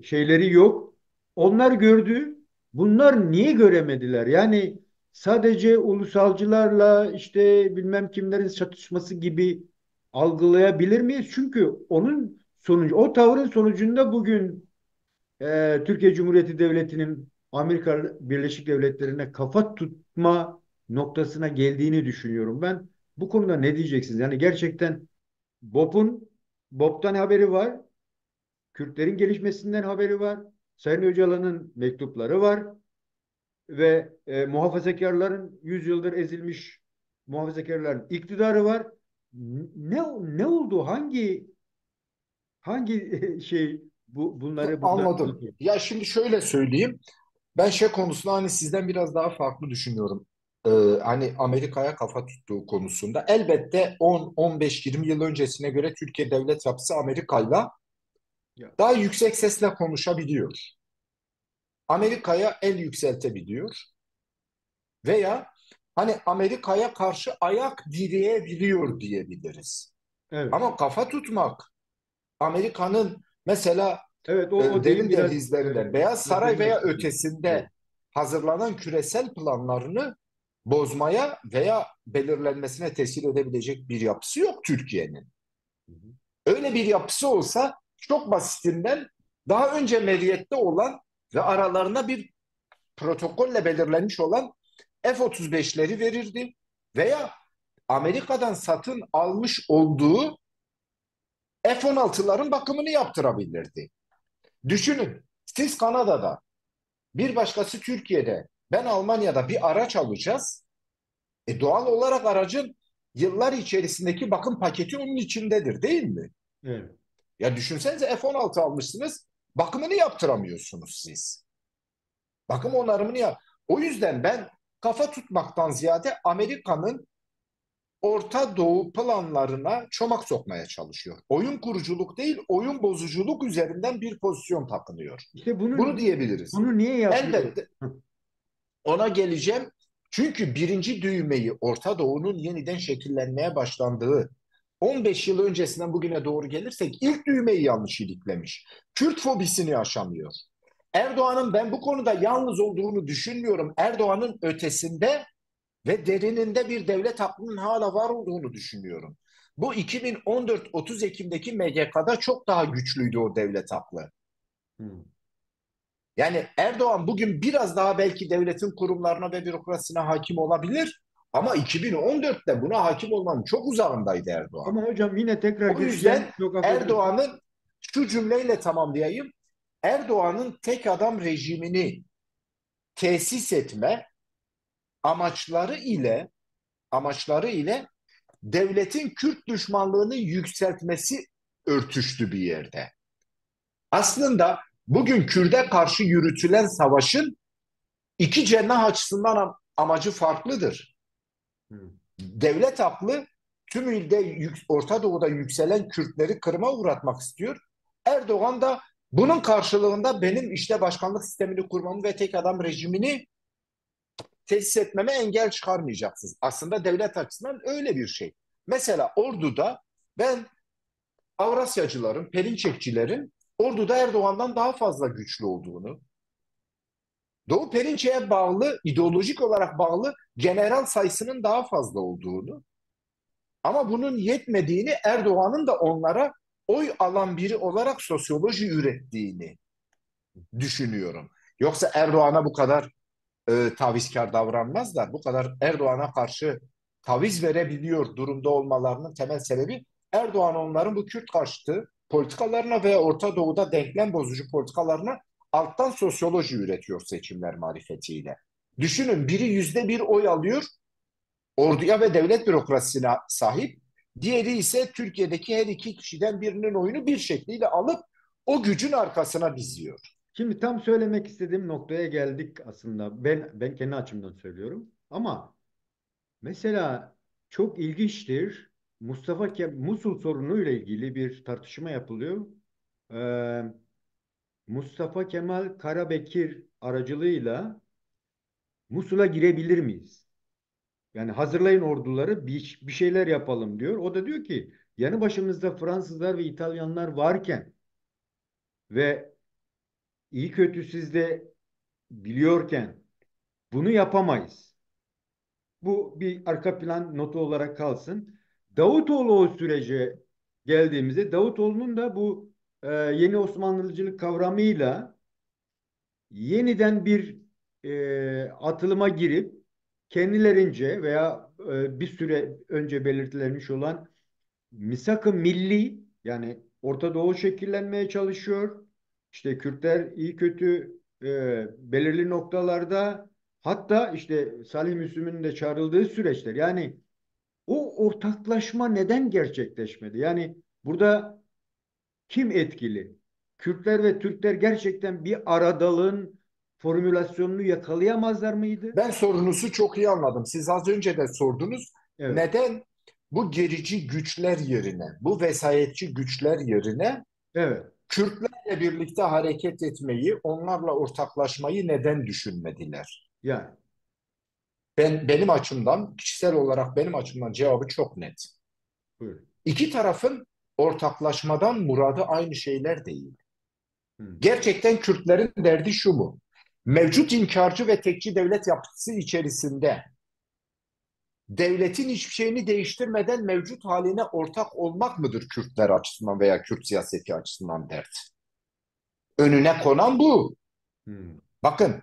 şeyleri yok. Onlar gördü. Bunlar niye göremediler? Yani sadece ulusalcılarla işte bilmem kimlerin çatışması gibi algılayabilir miyiz? Çünkü onun sonucu, o tavrın sonucunda bugün Türkiye Cumhuriyeti Devleti'nin Amerika Birleşik Devletleri'ne kafa tutma noktasına geldiğini düşünüyorum. Ben bu konuda ne diyeceksiniz? Yani gerçekten BOP'tan haberi var. Kürtlerin gelişmesinden haberi var. Sayın Öcalan'ın mektupları var. ve muhafazakarların 100 yıldır ezilmiş muhafazakarların iktidarı var. Ne oldu? Hangi şey bunları buradan Anladım. Ya şimdi şöyle söyleyeyim. Ben şey konusunda hani sizden biraz daha farklı düşünüyorum. Ee, Hani Amerika'ya kafa tuttuğu konusunda. Elbette 10, 15, 20 yıl öncesine göre Türkiye devlet yapısı Amerika'yla ya, daha yüksek sesle konuşabiliyor. Amerika'ya el yükseltebiliyor veya hani Amerika'ya karşı ayak direyebiliyor diyebiliriz. evet. Ama kafa tutmak Amerika'nın mesela Evet, o deyim derin biraz dehlizlerinden Beyaz Saray öldürmek veya istedim. Evet. ötesinde hazırlanan küresel planlarını bozmaya veya belirlenmesine tesir edebilecek bir yapısı yok Türkiye'nin. Hı hı. Öyle bir yapısı olsa çok basitinden daha önce medyette olan ve aralarına bir protokolle belirlenmiş olan F-35'leri verirdi veya Amerika'dan satın almış olduğu F-16'ların bakımını yaptırabilirdi. Düşünün, siz Kanada'da, bir başkası Türkiye'de, ben Almanya'da bir araç alacağız. Doğal olarak aracın yıllar içerisindeki bakım paketi onun içindedir değil mi? Evet. Ya düşünsenize F-16 almışsınız, bakımını yaptıramıyorsunuz siz. Bakım onarımını yap. O yüzden ben kafa tutmaktan ziyade Amerika'nın Orta Doğu planlarına çomak sokmaya çalışıyor. Oyun kuruculuk değil, oyun bozuculuk üzerinden bir pozisyon takınıyor. İşte Bunu diyebiliriz. bunu niye yapıyor? Elbette ona geleceğim. Çünkü birinci düğmeyi Orta Doğu'nun yeniden şekillenmeye başlandığı 15 yıl öncesinden bugüne doğru gelirsek ilk düğmeyi yanlış iliklemiş. Kürt fobisini aşamıyor. Erdoğan'ın ben bu konuda yalnız olduğunu düşünmüyorum. Erdoğan'ın ötesinde ve derininde bir devlet aklının hala var olduğunu düşünüyorum. Bu 2014 30 Ekim'deki MGK'da çok daha güçlüydü o devlet aklı. Hı. Yani Erdoğan bugün biraz daha belki devletin kurumlarına ve bürokrasisine hakim olabilir. Ama 2014'te buna hakim olmanın çok uzağındaydı Erdoğan. Ama hocam yine tekrar O gireceğim. yüzden Çok affedersin. Erdoğan'ın şu cümleyle tamamlayayım. Erdoğan'ın tek adam rejimini tesis etme amaçları ile amaçları ile devletin Kürt düşmanlığını yükseltmesi örtüştü bir yerde. Aslında bugün Kürt'e karşı yürütülen savaşın iki cenah açısından amacı farklıdır. Hı. Devlet aklı tümüyle Orta Doğu'da yükselen Kürtleri kırıma uğratmak istiyor. Erdoğan da bunun karşılığında benim işte başkanlık sistemini kurmamı ve tek adam rejimini tesis etmeme engel çıkarmayacaksınız. Aslında devlet açısından öyle bir şey. Mesela Ordu'da ben Avrasyacıların, Perinçekçilerin Ordu'da Erdoğan'dan daha fazla güçlü olduğunu, Doğu Perinçek'e bağlı, ideolojik olarak bağlı general sayısının daha fazla olduğunu ama bunun yetmediğini Erdoğan'ın da onlara oy alan biri olarak sosyoloji ürettiğini düşünüyorum. Yoksa Erdoğan'a bu kadar tavizkar davranmazlar. Bu kadar Erdoğan'a karşı taviz verebiliyor durumda olmalarının temel sebebi Erdoğan onların bu Kürt karşıtı politikalarına ve Orta Doğu'da denklem bozucu politikalarına alttan sosyoloji üretiyor seçimler marifetiyle. Düşünün biri %1 oy alıyor, orduya ve devlet bürokrasisine sahip. Diğeri ise Türkiye'deki her iki kişiden birinin oyunu bir şekliyle alıp o gücün arkasına diziyor. Şimdi tam söylemek istediğim noktaya geldik aslında. Ben kendi açımdan söylüyorum. Ama mesela çok ilginçtir. Musul sorunu ile ilgili bir tartışma yapılıyor. Ee, Mustafa Kemal Karabekir aracılığıyla Musul'a girebilir miyiz? Yani hazırlayın orduları bir şeyler yapalım diyor. O da diyor ki yanı başımızda Fransızlar ve İtalyanlar varken ve iyi kötü siz de biliyorken bunu yapamayız. Bu bir arka plan notu olarak kalsın. Davutoğlu o sürece geldiğimizde Davutoğlu'nun da bu yeni Osmanlıcılık kavramıyla yeniden bir atılıma girip kendilerince veya bir süre önce belirtilenmiş olan misak-ı milli yani Orta Doğu şekillenmeye çalışıyor. İşte Kürtler iyi kötü belirli noktalarda Hatta işte Salih Müslüm'ün de çağrıldığı süreçler. Yani o ortaklaşma neden gerçekleşmedi? Yani burada kim etkili? Kürtler ve Türkler gerçekten bir aradalığın formülasyonunu yakalayamazlar mıydı? Ben sorunuzu çok iyi anladım. Siz az önce de sordunuz. Evet. Neden bu gerici güçler yerine, bu vesayetçi güçler yerine Evet. Kürtlerle birlikte hareket etmeyi, onlarla ortaklaşmayı neden düşünmediler? Yani. Benim açımdan, kişisel olarak benim açımdan cevabı çok net. Buyurun. İki tarafın ortaklaşmadan muradı aynı şeyler değil. Hı. Gerçekten Kürtlerin derdi şu mu? Mevcut inkarcı ve tekçi devlet yapısı içerisinde devletin hiçbir şeyini değiştirmeden mevcut haline ortak olmak mıdır Kürtler açısından veya Kürt siyaseti açısından dert? Önüne konan bu. Hı. Bakın,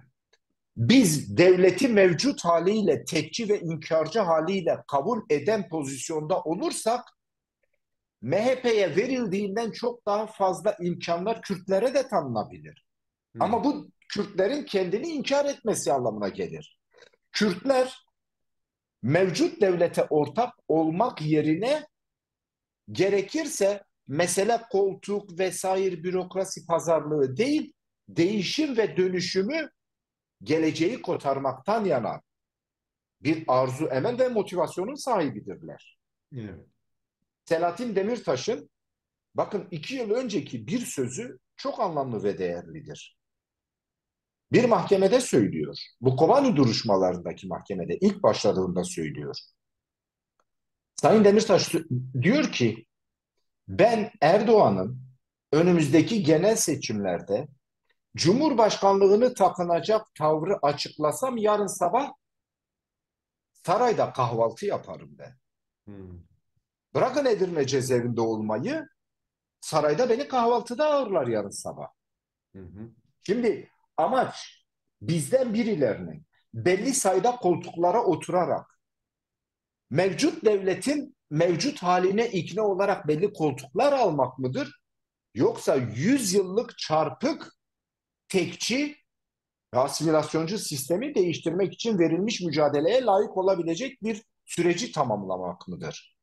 biz devleti mevcut haliyle, tekçi ve inkarcı haliyle kabul eden pozisyonda olursak MHP'ye verildiğinden çok daha fazla imkanlar Kürtlere de tanınabilir. Hı. Ama bu Kürtlerin kendini inkar etmesi anlamına gelir. Kürtler mevcut devlete ortak olmak yerine gerekirse mesele koltuk vesaire bürokrasi pazarlığı değil, değişim ve dönüşümü geleceği kotarmaktan yana bir arzu, emel ve motivasyonun sahibidirler. Evet. Selahattin Demirtaş'ın bakın 2 yıl önceki bir sözü çok anlamlı ve değerlidir. Bir mahkemede söylüyor. Bu Kobani duruşmalarındaki mahkemede ilk başladığında söylüyor. Sayın Demirtaş diyor ki ben Erdoğan'ın önümüzdeki genel seçimlerde Cumhurbaşkanlığını takınacak tavrı açıklasam yarın sabah sarayda kahvaltı yaparım ben. Hı. Bırakın Edirne cezaevinde olmayı, sarayda beni kahvaltıda ağırlar yarın sabah. Hı hı. Şimdi amaç bizden birilerinin belli sayıda koltuklara oturarak mevcut devletin mevcut haline ikna olarak belli koltuklar almak mıdır? Yoksa 100 yıllık çarpık, tekçi ve asimilasyoncu sistemi değiştirmek için verilmiş mücadeleye layık olabilecek bir süreci tamamlamak mıdır?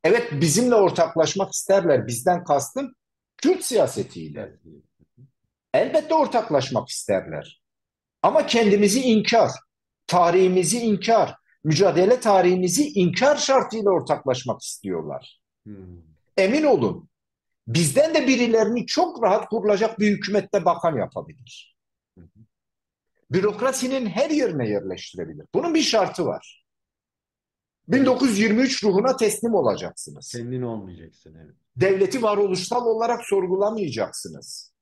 Evet, bizimle ortaklaşmak isterler. Bizden kastım Kürt siyasetiyle. Evet. Elbette ortaklaşmak isterler. Ama kendimizi inkar, tarihimizi inkar, mücadele tarihimizi inkar şartıyla ortaklaşmak istiyorlar. Hı. Emin olun, bizden de birilerini çok rahat kurulacak bir hükümette bakan yapabilir. Hı hı. Bürokrasinin her yerine yerleştirebilir. Bunun bir şartı var. Evet. 1923 ruhuna teslim olacaksınız. Kendin olmayacaksın. Evet. Devleti varoluşsal olarak sorgulamayacaksınız.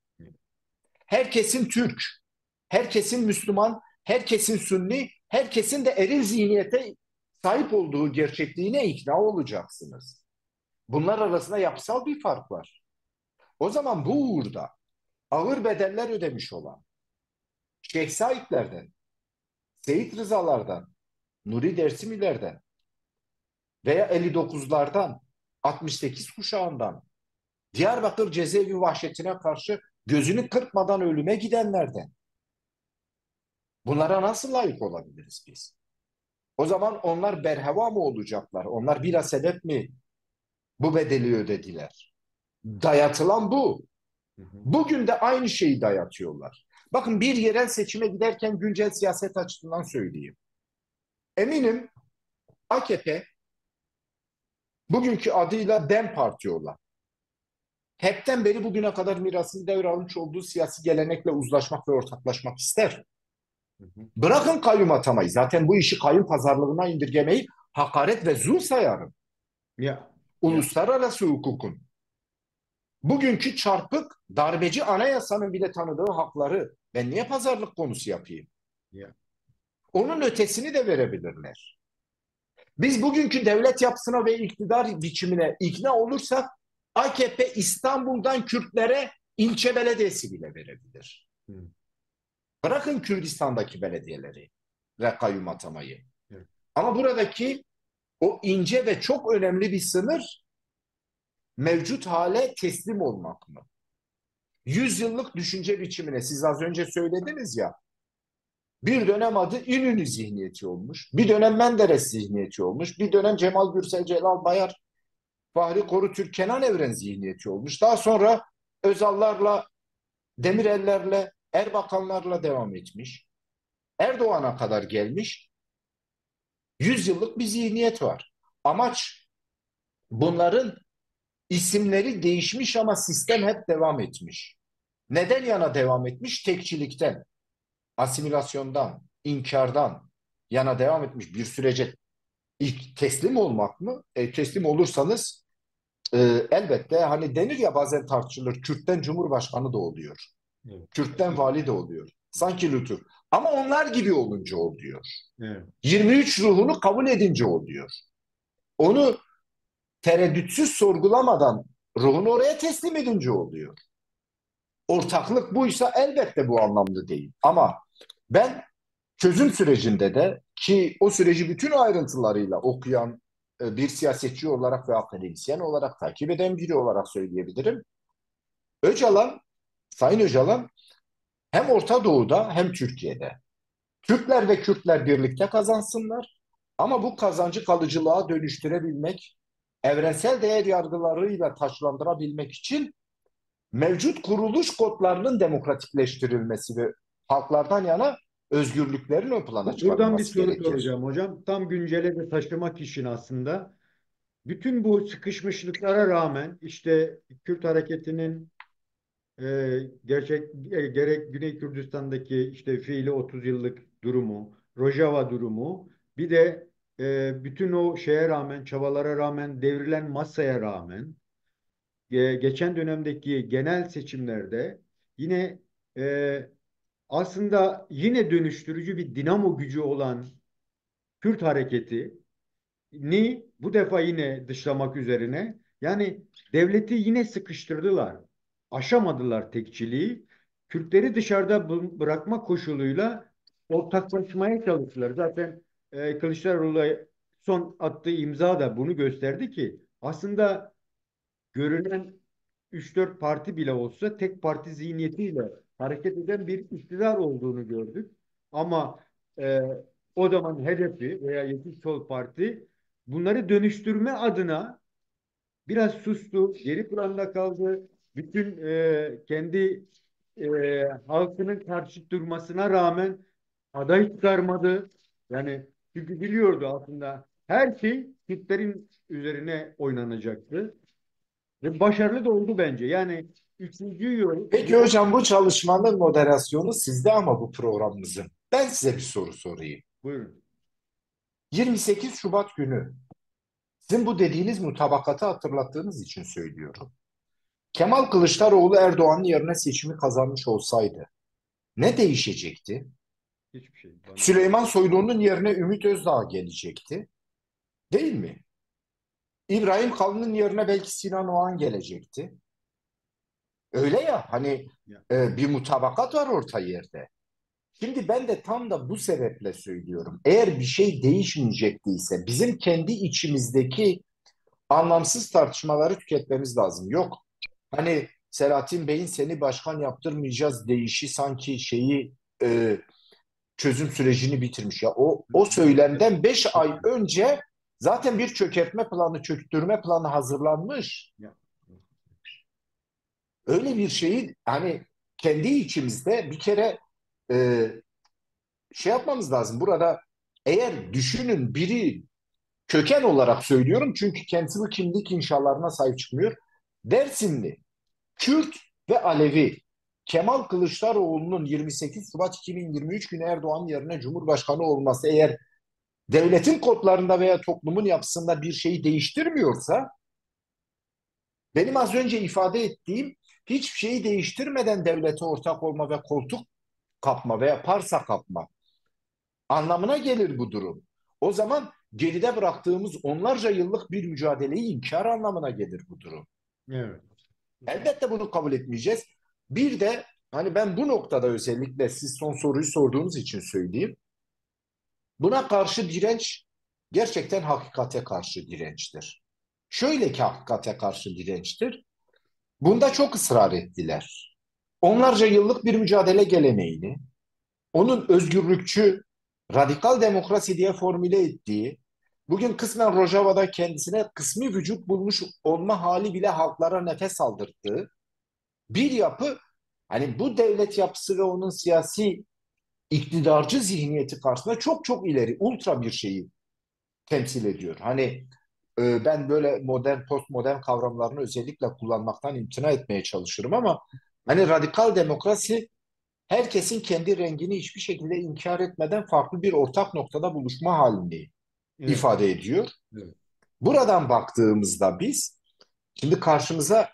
Herkesin Türk, herkesin Müslüman, herkesin Sünni, herkesin de eril zihniyete sahip olduğu gerçekliğine ikna olacaksınız. Bunlar arasında yapısal bir fark var. O zaman bu uğurda ağır bedeller ödemiş olan Şeyh Saidlerden, Seyit Rızalardan, Nuri Dersimilerden veya 59'lardan, 68 kuşağından, Diyarbakır cezaevi vahşetine karşı gözünü kırpmadan ölüme gidenlerden bunlara nasıl layık olabiliriz biz? O zaman onlar berheva mı olacaklar? Onlar bila sebep mi bu bedeli ödediler? Dayatılan bu. Hı hı. Bugün de aynı şeyi dayatıyorlar. Bakın bir yerel seçime giderken güncel siyaset açısından söyleyeyim. Eminim AKP bugünkü adıyla DEM Parti olan hepten beri bugüne kadar mirasını devralmış olduğu siyasi gelenekle uzlaşmak ve ortaklaşmak ister. Hı hı. Bırakın kayyum atamayı. Zaten bu işi kayyum pazarlığına indirgemeyi hakaret ve zulm sayarım. Ya. Ya. Uluslararası hukukun bugünkü çarpık darbeci anayasanın bile tanıdığı hakları ben niye pazarlık konusu yapayım? Ya. Onun ötesini de verebilirler. Biz bugünkü devlet yapısına ve iktidar biçimine ikna olursak AKP İstanbul'dan Kürtlere ilçe belediyesi bile verebilir. Hı. Bırakın Kürdistan'daki belediyeleri ve kayyum atamayı. Evet. Ama buradaki o ince ve çok önemli bir sınır mevcut hale teslim olmak mı? 100 yıllık düşünce biçimine siz az önce söylediniz ya Bir dönem adı İnönü zihniyeti olmuş. Bir dönem Menderes zihniyeti olmuş. Bir dönem Cemal Gürsel, Celal Bayar, Fahri Korutürk, Kenan Evren zihniyeti olmuş. Daha sonra Özallarla, Demirellerle, Erbakanlarla devam etmiş. Erdoğan'a kadar gelmiş. 100 yıllık bir zihniyet var. Amaç, bunların isimleri değişmiş ama sistem hep devam etmiş. Neden yana devam etmiş? Tekçilikten, asimilasyondan, inkardan yana devam etmiş bir sürece. İlk teslim olmak mı? Teslim olursanız elbette hani denir ya, bazen tartışılır. Kürt'ten Cumhurbaşkanı da oluyor. Evet. Kürt'ten vali de oluyor. Sanki lütuf. Ama onlar gibi olunca oluyor. Evet. 23 ruhunu kabul edince oluyor. Onu tereddütsüz sorgulamadan ruhunu oraya teslim edince oluyor. Ortaklık buysa elbette bu anlamda değil. Ama ben çözüm sürecinde de, ki o süreci bütün ayrıntılarıyla okuyan bir siyasetçi olarak ve akademisyen olarak takip eden biri olarak söyleyebilirim. Öcalan, Sayın Öcalan hem Orta Doğu'da hem Türkiye'de Türkler ve Kürtler birlikte kazansınlar, ama bu kazancı kalıcılığa dönüştürebilmek, evrensel değer yargılarıyla taçlandırabilmek için mevcut kuruluş kodlarının demokratikleştirilmesi ve halklardan yana özgürlüklerin ön plana Buradan bir çıkarılması soru gerekir. soracağım hocam. Tam güncele de taşımak için aslında. Bütün bu sıkışmışlıklara rağmen işte Kürt hareketinin gerek Güney Kürdistan'daki işte fiili 30 yıllık durumu, Rojava durumu, bir de bütün o şeye rağmen, çabalara rağmen, devrilen masaya rağmen, geçen dönemdeki genel seçimlerde yine e, aslında yine dönüştürücü bir dinamo gücü olan Kürt hareketi ni bu defa yine dışlamak üzerine, yani devleti yine sıkıştırdılar. Aşamadılar tekçiliği. Kürtleri dışarıda bırakma koşuluyla ortaklaşmaya çalıştılar. Zaten Kılıçdaroğlu son attığı imza da bunu gösterdi ki aslında görünen 3-4 parti bile olsa tek parti zihniyetiyle hareket eden bir iktidar olduğunu gördük. Ama e, o zaman HDP veya Yeşil Sol Parti bunları dönüştürme adına biraz sustu, geri planda kaldı. Bütün kendi halkının karşı durmasına rağmen aday çıkarmadı. Yani çünkü biliyordu aslında her şey Kürtlerin üzerine oynanacaktı. Ve başarılı da oldu bence. Yani üçüncü Peki yol hocam, bu çalışmanın moderasyonu sizde ama bu programımızın. Ben size bir soru sorayım. buyurun. 28 Şubat günü sizin bu dediğiniz mutabakatı hatırlattığınız için söylüyorum. Kemal Kılıçdaroğlu Erdoğan'ın yerine seçimi kazanmış olsaydı ne değişecekti? Hiçbir şey bana göre. Süleyman Soylu'nun yerine Ümit Özdağ gelecekti, değil mi? İbrahim Kalın'ın yerine belki Sinan Oğan gelecekti. Öyle ya, hani Ya, bir mutabakat var orta yerde. Şimdi ben de tam da bu sebeple söylüyorum. Eğer bir şey değişmeyecektiyse bizim kendi içimizdeki anlamsız tartışmaları tüketmemiz lazım. Yok, hani Selahattin Bey'in seni başkan yaptırmayacağız deyişi sanki e, çözüm sürecini bitirmiş. Ya o söylemden 5 ay önce zaten bir çökertme planı, çöktürme planı hazırlanmış. ya. Öyle bir şeyi hani kendi içimizde bir kere e, şey yapmamız lazım. Burada eğer düşünün, biri köken olarak söylüyorum çünkü kendisi bu kimlik inşalarına sahip çıkmıyor. Dersimli, Kürt ve Alevi Kemal Kılıçdaroğlu'nun 28 Şubat 2023 günü Erdoğan yerine Cumhurbaşkanı olması eğer devletin kodlarında veya toplumun yapısında bir şeyi değiştirmiyorsa, benim az önce ifade ettiğim hiçbir şeyi değiştirmeden devlete ortak olma ve koltuk kapma veya parsa kapma anlamına gelir bu durum. O zaman geride bıraktığımız onlarca yıllık bir mücadeleyi inkar anlamına gelir bu durum. Evet. Elbette bunu kabul etmeyeceğiz. Bir de hani ben bu noktada özellikle siz son soruyu sorduğunuz için söyleyeyim. Buna karşı direnç gerçekten hakikate karşı dirençtir. Şöyle ki hakikate karşı dirençtir. Bunda çok ısrar ettiler. Onlarca yıllık bir mücadele geleneğini, onun özgürlükçü, radikal demokrasi diye formüle ettiği, bugün kısmen Rojava'da kendisine kısmi vücut bulmuş olma hali bile halklara nefes aldırdığı bir yapı, hani bu devlet yapısı ve onun siyasi iktidarcı zihniyeti karşısında çok çok ileri, ultra bir şeyi temsil ediyor. Hani ben böyle modern, postmodern kavramlarını özellikle kullanmaktan imtina etmeye çalışırım ama hani radikal demokrasi herkesin kendi rengini hiçbir şekilde inkar etmeden farklı bir ortak noktada buluşma halini Evet. ifade ediyor. Evet. Buradan baktığımızda biz şimdi karşımıza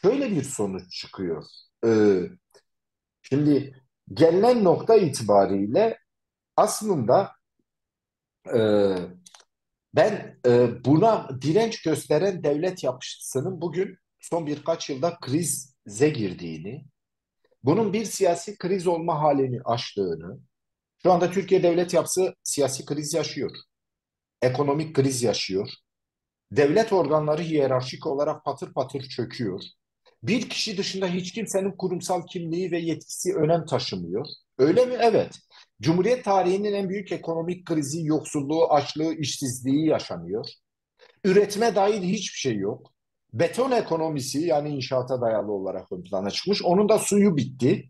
şöyle bir sonuç çıkıyor. E, Şimdi gelinen nokta itibariyle aslında e, ben buna direnç gösteren devlet yapısının bugün son birkaç yılda krize girdiğini, bunun bir siyasi kriz olma halini aştığını, şu anda Türkiye devlet yapısı siyasi kriz yaşıyor, ekonomik kriz yaşıyor, devlet organları hiyerarşik olarak patır patır çöküyor. Bir kişi dışında hiç kimsenin kurumsal kimliği ve yetkisi önem taşımıyor. Öyle mi? Evet. Cumhuriyet tarihinin en büyük ekonomik krizi, yoksulluğu, açlığı, işsizliği yaşanıyor. Üretime dair hiçbir şey yok. Beton ekonomisi yani inşaata dayalı olarak ön plana çıkmış. Onun da suyu bitti.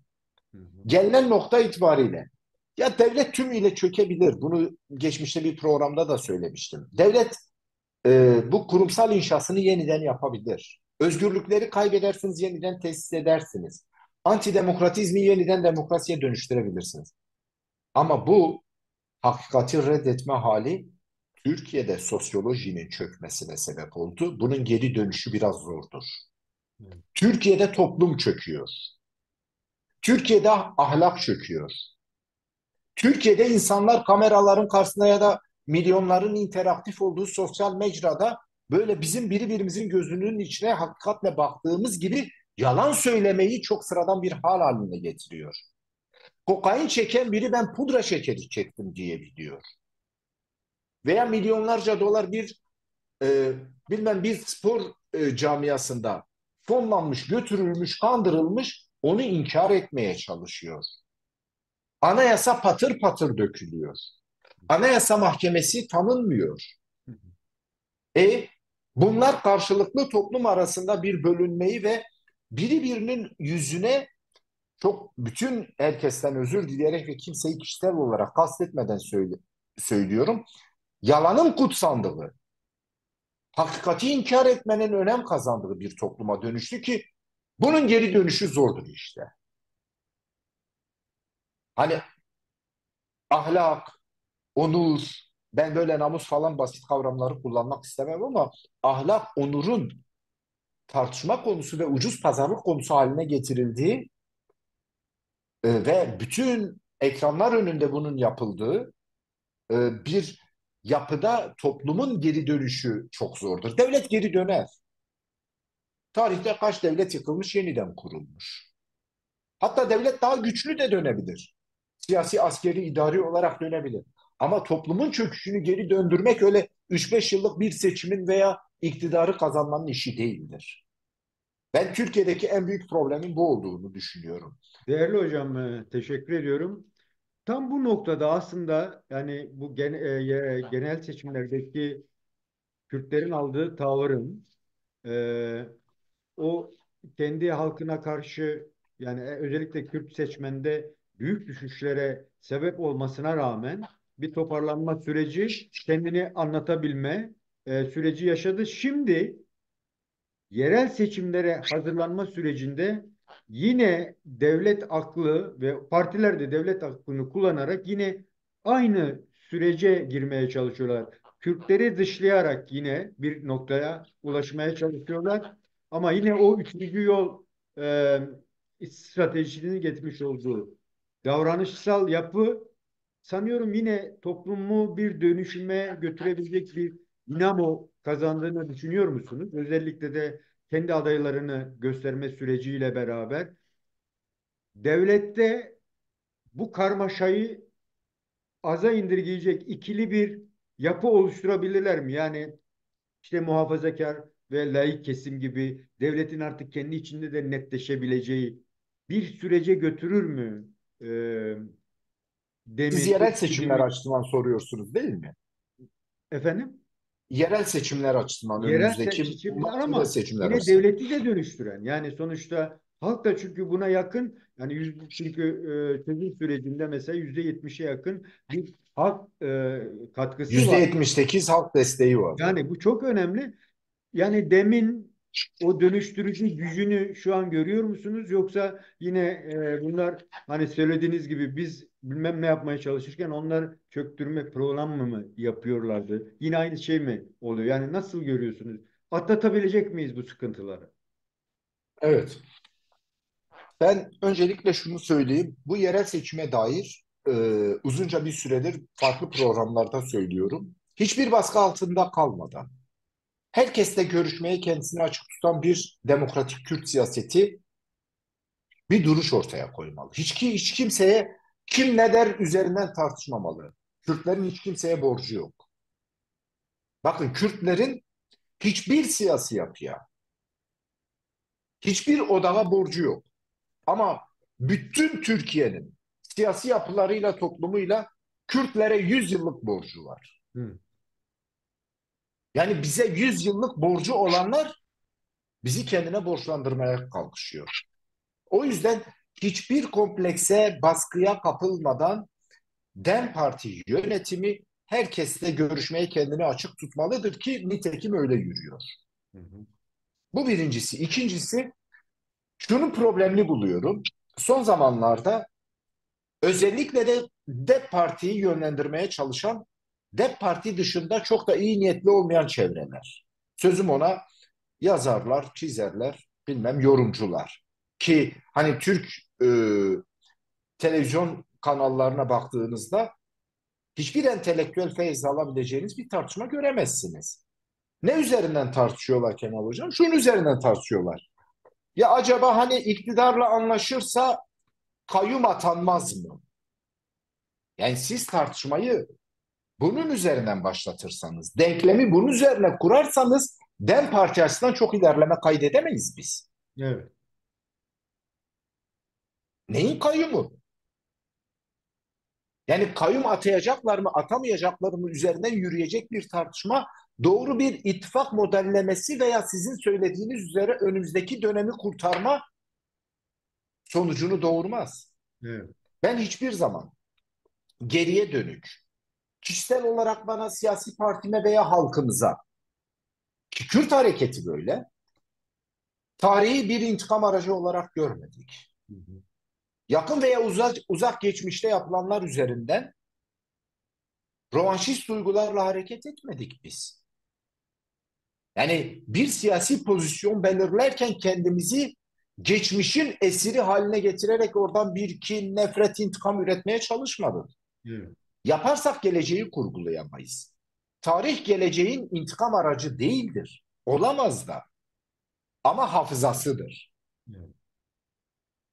Hı hı. Gelinen nokta itibariyle ya devlet tümüyle çökebilir. Bunu geçmişte bir programda da söylemiştim. Devlet bu kurumsal inşasını yeniden yapabilir. Özgürlükleri kaybedersiniz, yeniden tesis edersiniz. Antidemokratizmi yeniden demokrasiye dönüştürebilirsiniz. Ama bu hakikati reddetme hali Türkiye'de sosyolojinin çökmesine sebep oldu. Bunun geri dönüşü biraz zordur. Evet. Türkiye'de toplum çöküyor. Türkiye'de ahlak çöküyor. Türkiye'de insanlar kameraların karşısında ya da milyonların interaktif olduğu sosyal mecrada böyle bizim birbirimizin gözünün içine hakikatle baktığımız gibi yalan söylemeyi çok sıradan bir hal haline getiriyor. Kokain çeken biri ben pudra şekeri çektim diyebiliyor. Veya milyonlarca dolar bir e, bilmem bir spor camiasında fonlanmış, götürülmüş, kandırılmış onu inkar etmeye çalışıyor. Anayasa patır patır dökülüyor. Anayasa Mahkemesi tanınmıyor. Hı hı. E bunlar karşılıklı toplum arasında bir bölünmeyi ve biri birinin yüzüne çok bütün herkesten özür dileyerek ve kimseyi kişisel olarak kastetmeden söylüyorum. Yalanın kutsandığı, hakikati inkar etmenin önem kazandığı bir topluma dönüştü ki bunun geri dönüşü zordur işte. Hani ahlak, onur, ben böyle namus falan basit kavramları kullanmak istemem ama ahlak, onurun tartışma konusu ve ucuz pazarlık konusu haline getirildiği ve bütün ekranlar önünde bunun yapıldığı bir yapıda toplumun geri dönüşü çok zordur. Devlet geri döner. Tarihte kaç devlet yıkılmış, yeniden kurulmuş. Hatta devlet daha güçlü de dönebilir. Siyasi, askeri, idari olarak dönebilir. Ama toplumun çöküşünü geri döndürmek öyle 3-5 yıllık bir seçimin veya iktidarı kazanmanın işi değildir. Ben Türkiye'deki en büyük problemin bu olduğunu düşünüyorum. Değerli hocam, teşekkür ediyorum. Tam bu noktada aslında yani bu genel seçimlerdeki Kürtlerin aldığı tavırın e, o kendi halkına karşı yani özellikle Kürt seçmende büyük düşüşlere sebep olmasına rağmen bir toparlanma süreci, kendini anlatabilme süreci yaşadı. Şimdi yerel seçimlere hazırlanma sürecinde yine devlet aklı ve partiler de devlet aklını kullanarak yine aynı sürece girmeye çalışıyorlar. Kürtleri dışlayarak yine bir noktaya ulaşmaya çalışıyorlar. Ama yine o üçüncü yol stratejisinin getirmiş olduğu davranışsal yapı sanıyorum yine toplumu bir dönüşüme götürebilecek bir dinamo kazandığını düşünüyor musunuz? Özellikle de kendi adaylarını gösterme süreciyle beraber devlette bu karmaşayı aza indirgeyecek ikili bir yapı oluşturabilirler mi? Yani işte muhafazakar ve laik kesim gibi devletin artık kendi içinde de netleşebileceği bir sürece götürür mü? e, Siz demin yerel ırkçı seçimler bir açısından soruyorsunuz değil mi? efendim Yerel seçimler açısından yerel önümüzdeki seçimler Mart yerel ama seçimler yine açısından. devleti de dönüştüren yani sonuçta halk da çünkü buna yakın yani çünkü çözüm sürecinde mesela %70'e yakın bir halk katkısı var. %78 halk desteği var. Yani bu çok önemli. Yani demin o dönüştürücü gücünü şu an görüyor musunuz? Yoksa yine bunlar hani söylediğiniz gibi biz bilmem ne yapmaya çalışırken onlar çöktürme programı mı yapıyorlardı? Yine aynı şey mi oluyor? Yani nasıl görüyorsunuz? Atlatabilecek miyiz bu sıkıntıları? Evet. Ben öncelikle şunu söyleyeyim. Bu yerel seçime dair uzunca bir süredir farklı programlarda söylüyorum. Hiçbir baskı altında kalmadan, herkesle görüşmeye kendisini açık tutan bir demokratik Kürt siyaseti bir duruş ortaya koymalı. Hiç kimseye kim ne der üzerinden tartışmamalı. Kürtlerin hiç kimseye borcu yok. Bakın Kürtlerin hiçbir siyasi yapıya, hiçbir odağa borcu yok. Ama bütün Türkiye'nin siyasi yapılarıyla, toplumuyla Kürtlere 100 yıllık borcu var. Hı, Yani bize 100 yıllık borcu olanlar bizi kendine borçlandırmaya kalkışıyor. O yüzden hiçbir komplekse, baskıya kapılmadan DEM Parti yönetimi herkesle görüşmeye kendini açık tutmalıdır ki nitekim öyle yürüyor. hı, hı. Bu birincisi. İkincisi, şunun problemli buluyorum. Son zamanlarda özellikle de DEP Parti'yi yönlendirmeye çalışan DEP Parti dışında çok da iyi niyetli olmayan çevreler. Sözüm ona yazarlar, çizerler, bilmem yorumcular. Ki hani Türk e, televizyon kanallarına baktığınızda hiçbir entelektüel feyiz alabileceğiniz bir tartışma göremezsiniz. Ne üzerinden tartışıyorlar Kemal Hocam? Şunun üzerinden tartışıyorlar. Ya acaba hani iktidarla anlaşırsa kayyum atanmaz mı? Yani siz tartışmayı bunun üzerinden başlatırsanız, denklemi bunun üzerine kurarsanız DEM Parti açısından çok ilerleme kaydedemeyiz biz. Evet. Neyin kayyumu? Yani kayyum atayacaklar mı, atamayacaklar mı üzerinden yürüyecek bir tartışma doğru bir ittifak modellemesi veya sizin söylediğiniz üzere önümüzdeki dönemi kurtarma sonucunu doğurmaz. Evet. Ben hiçbir zaman geriye dönük, kişisel olarak bana, siyasi partime veya halkımıza, ki Kürt hareketi böyle, tarihi bir intikam aracı olarak görmedik. Hı hı. Yakın veya uzak geçmişte yapılanlar üzerinden rövanşist duygularla hareket etmedik biz. Yani bir siyasi pozisyon belirlerken kendimizi geçmişin esiri haline getirerek oradan bir kin, nefret, intikam üretmeye çalışmadık. Evet. Yaparsak geleceği kurgulayamayız. Tarih geleceğin intikam aracı değildir. Olamaz da. Ama hafızasıdır. Evet.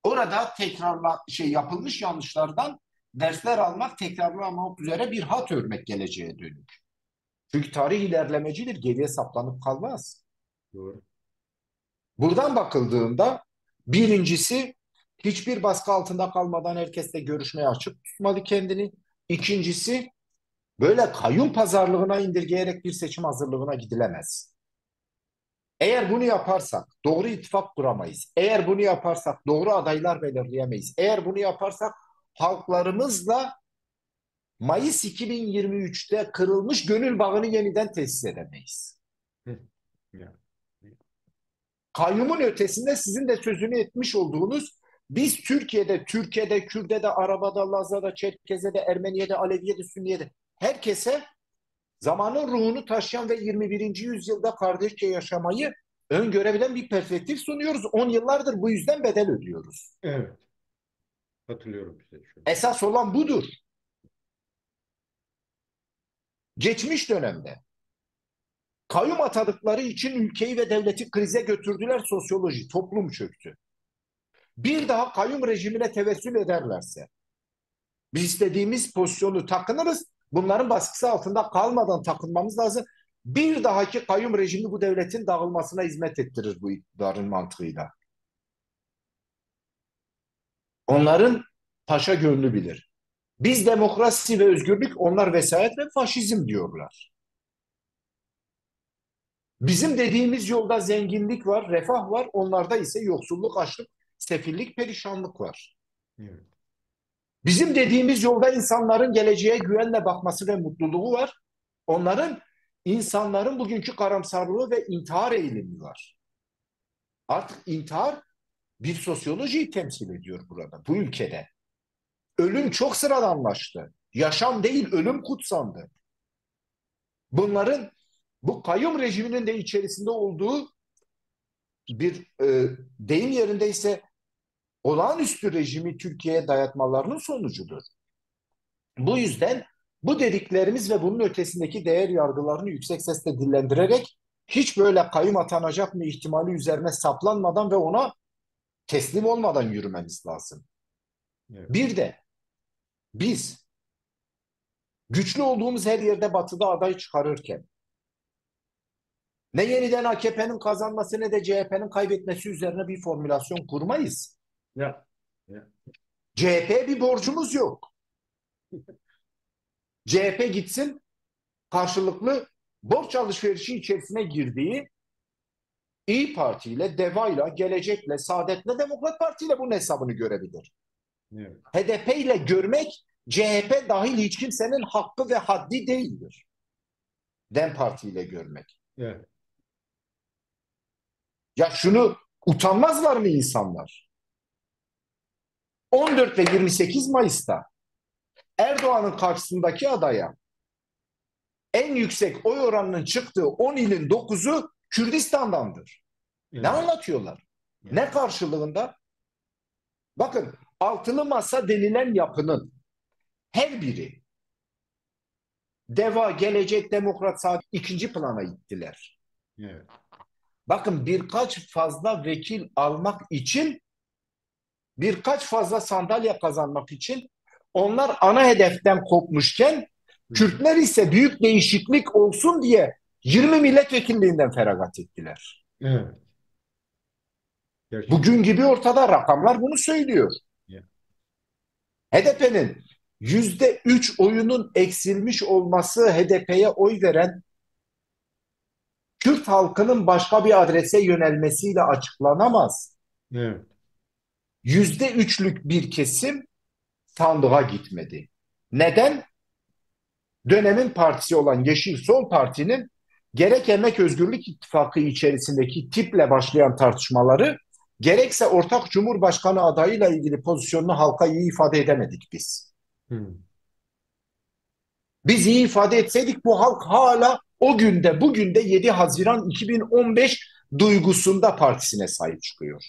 Orada yapılmış yanlışlardan dersler almak, tekrarlamak üzere bir hat örmek geleceğe dönük. Çünkü tarih ilerlemecidir, geriye saplanıp kalmaz. Doğru. Buradan bakıldığında birincisi hiçbir baskı altında kalmadan herkesle görüşmeye açık tutmalı kendini. İkincisi böyle kayyum pazarlığına indirgeyerek bir seçim hazırlığına gidilemez. Eğer bunu yaparsak doğru ittifak kuramayız. Eğer bunu yaparsak doğru adaylar belirleyemeyiz. Eğer bunu yaparsak halklarımızla Mayıs 2023'te kırılmış gönül bağını yeniden tesis edemeyiz. Hı. Yani. Kayyumun ötesinde sizin de sözünü etmiş olduğunuz biz Türkiye'de, Kürt'e de, Araba'da, Laz'da, Çerkez'e de, Ermeniye'de, de, Alevi'ye de, Sünni'ye de herkese zamanın ruhunu taşıyan ve 21. yüzyılda kardeşçe yaşamayı öngörebilen bir perspektif sunuyoruz. 10 yıllardır bu yüzden bedel ödüyoruz. Evet. Katılıyorum size şu an. Esas olan budur. Geçmiş dönemde kayyum atadıkları için ülkeyi ve devleti krize götürdüler, sosyoloji, toplum çöktü. Bir daha kayyum rejimine tevessül ederlerse biz istediğimiz pozisyonu takınırız. Bunların baskısı altında kalmadan takılmamız lazım. Bir dahaki kayyum rejimi bu devletin dağılmasına hizmet ettirir bu iktidarın mantığıyla. Onların Paşa gönlü bilir. Biz demokrasi ve özgürlük, onlar vesayet ve faşizm diyorlar. Bizim dediğimiz yolda zenginlik var, refah var. Onlarda ise yoksulluk, açlık, sefillik, perişanlık var. Evet. Bizim dediğimiz yolda insanların geleceğe güvenle bakması ve mutluluğu var. Onların, insanların bugünkü karamsarlığı ve intihar eğilimi var. Artık intihar bir sosyolojiyi temsil ediyor burada, bu ülkede. Ölüm çok sıradanlaştı. Yaşam değil, ölüm kutsandı. Bunların, bu kayyum rejiminin de içerisinde olduğu bir deyim yerindeyse olağanüstü rejimi Türkiye'ye dayatmalarının sonucudur. Bu yüzden bu dediklerimiz ve bunun ötesindeki değer yargılarını yüksek sesle dillendirerek hiç böyle kayyum atanacak mı ihtimali üzerine saplanmadan ve ona teslim olmadan yürümemiz lazım. Evet. Bir de biz güçlü olduğumuz her yerde batıda aday çıkarırken ne yeniden AKP'nin kazanması ne de CHP'nin kaybetmesi üzerine bir formülasyon kurmayız. Ya. Ya. CHP'ye bir borcumuz yok. CHP gitsin, karşılıklı borç alışverişi içerisine girdiği İyi Parti ile, DEVA ile, Gelecek'le, Saadet'le, Demokrat Parti ile bunun hesabını görebilir. Evet. HDP ile görmek, CHP dahil hiç kimsenin hakkı ve haddi değildir. DEM Parti ile görmek. Evet. Ya şunu, utanmazlar mı insanlar? 14 ve 28 Mayıs'ta Erdoğan'ın karşısındaki adaya en yüksek oy oranının çıktığı 10 ilin 9'u Kürdistan'dandır. Ne Evet. anlatıyorlar? Evet. Ne karşılığında? Bakın, altılı masa denilen yapının her biri DEVA, Gelecek, Demokrat, Saadet ikinci plana gittiler. Evet. Bakın, birkaç fazla vekil almak için, birkaç fazla sandalye kazanmak için onlar ana hedeften kopmuşken Hı hı. Kürtler ise büyük değişiklik olsun diye 20 milletvekilliğinden feragat ettiler. Evet. Gerçekten. Bugün gibi ortada, rakamlar bunu söylüyor. Ya. HDP'nin %3 oyunun eksilmiş olması HDP'ye oy veren Kürt halkının başka bir adrese yönelmesiyle açıklanamaz. Evet. %3'lük bir kesim sandığa gitmedi. Neden? Dönemin partisi olan Yeşil Sol Parti'nin gerek Emek Özgürlük İttifakı içerisindeki tiple başlayan tartışmaları, gerekse ortak Cumhurbaşkanı adayıyla ilgili pozisyonunu halka iyi ifade edemedik biz. Hı. Biz iyi ifade etseydik bu halk hala o günde, bugün de 7 Haziran 2015 duygusunda partisine sahip çıkıyor.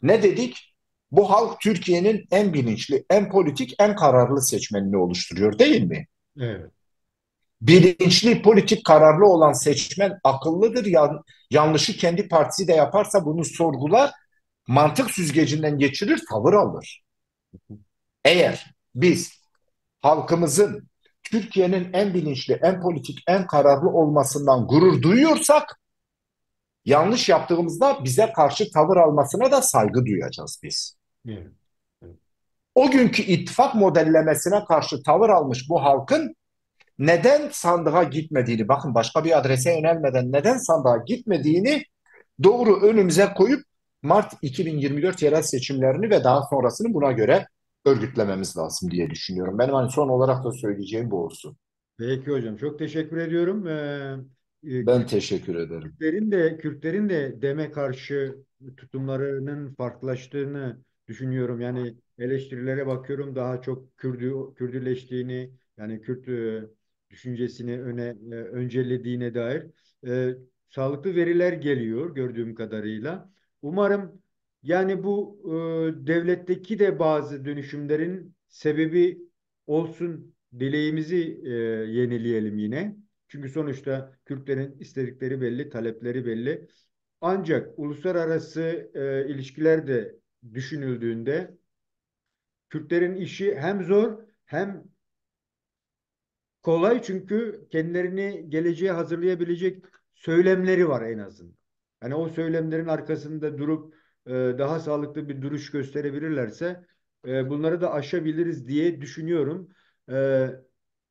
Ne dedik? Bu halk Türkiye'nin en bilinçli, en politik, en kararlı seçmenini oluşturuyor, değil mi? Evet. Bilinçli, politik, kararlı olan seçmen akıllıdır. Yanlışı kendi partisi de yaparsa bunu sorgular, mantık süzgecinden geçirir, tavır alır. Eğer biz halkımızın Türkiye'nin en bilinçli, en politik, en kararlı olmasından gurur duyuyorsak, yanlış yaptığımızda bize karşı tavır almasına da saygı duyacağız biz. Evet. Evet. O günkü ittifak modellemesine karşı tavır almış bu halkın neden sandığa gitmediğini, bakın, başka bir adrese yönelmeden neden sandığa gitmediğini doğru önümüze koyup Mart 2024 yerel seçimlerini ve daha sonrasını buna göre örgütlememiz lazım diye düşünüyorum. Benim hani son olarak da söyleyeceğim bu olsun. Peki hocam, çok teşekkür ediyorum. Ben teşekkür ederim. Kürtlerin de deme karşı tutumlarının farklılaştığını düşünüyorum. Yani eleştirilere bakıyorum, daha çok Kürdüleştiğini, yani Kürt düşüncesini öncellediğine dair e, sağlıklı veriler geliyor gördüğüm kadarıyla. Umarım yani bu devletteki de bazı dönüşümlerin sebebi olsun, dileğimizi yenileyelim yine. Çünkü sonuçta Kürtlerin istedikleri belli, talepleri belli. Ancak uluslararası ilişkiler de düşünüldüğünde Kürtlerin işi hem zor hem kolay, çünkü kendilerini geleceğe hazırlayabilecek söylemleri var en azından. Yani o söylemlerin arkasında durup daha sağlıklı bir duruş gösterebilirlerse bunları da aşabiliriz diye düşünüyorum. E,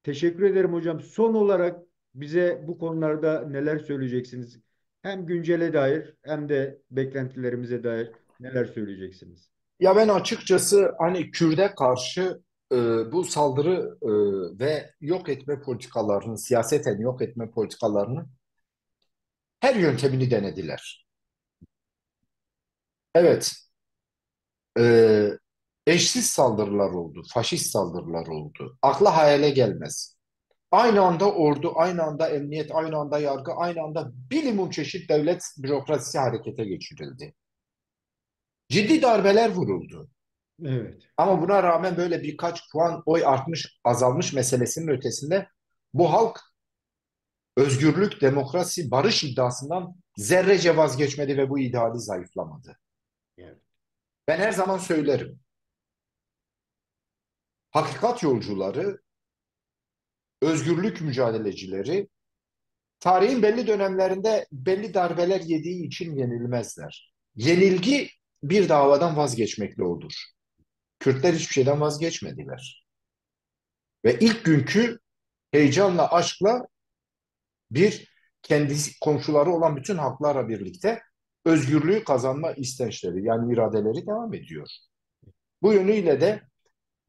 Teşekkür ederim hocam. Son olarak bize bu konularda neler söyleyeceksiniz? Hem güncele dair hem de beklentilerimize dair neler söyleyeceksiniz? Ya ben açıkçası hani Kürt'e karşı e, bu saldırı ve yok etme politikalarını, siyaseten yok etme politikalarını her yöntemini denediler. Evet, e, eşsiz saldırılar oldu, faşist saldırılar oldu. Akla hayale gelmez. Aynı anda ordu, aynı anda emniyet, aynı anda yargı, aynı anda bilimum çeşit devlet bürokrasisi harekete geçirildi. Ciddi darbeler vuruldu. Evet. Ama buna rağmen böyle birkaç puan oy artmış, azalmış meselesinin ötesinde bu halk özgürlük, demokrasi, barış iddiasından zerrece vazgeçmedi ve bu ideali zayıflamadı. Evet. Ben her zaman söylerim. Hakikat yolcuları, özgürlük mücadelecileri tarihin belli dönemlerinde belli darbeler yediği için yenilmezler. Yenilgi bir davadan vazgeçmekle olur. Kürtler hiçbir şeyden vazgeçmediler. Ve ilk günkü heyecanla, aşkla bir kendisi komşuları olan bütün halklarla birlikte özgürlüğü kazanma isteçleri yani iradeleri devam ediyor. Bu yönüyle de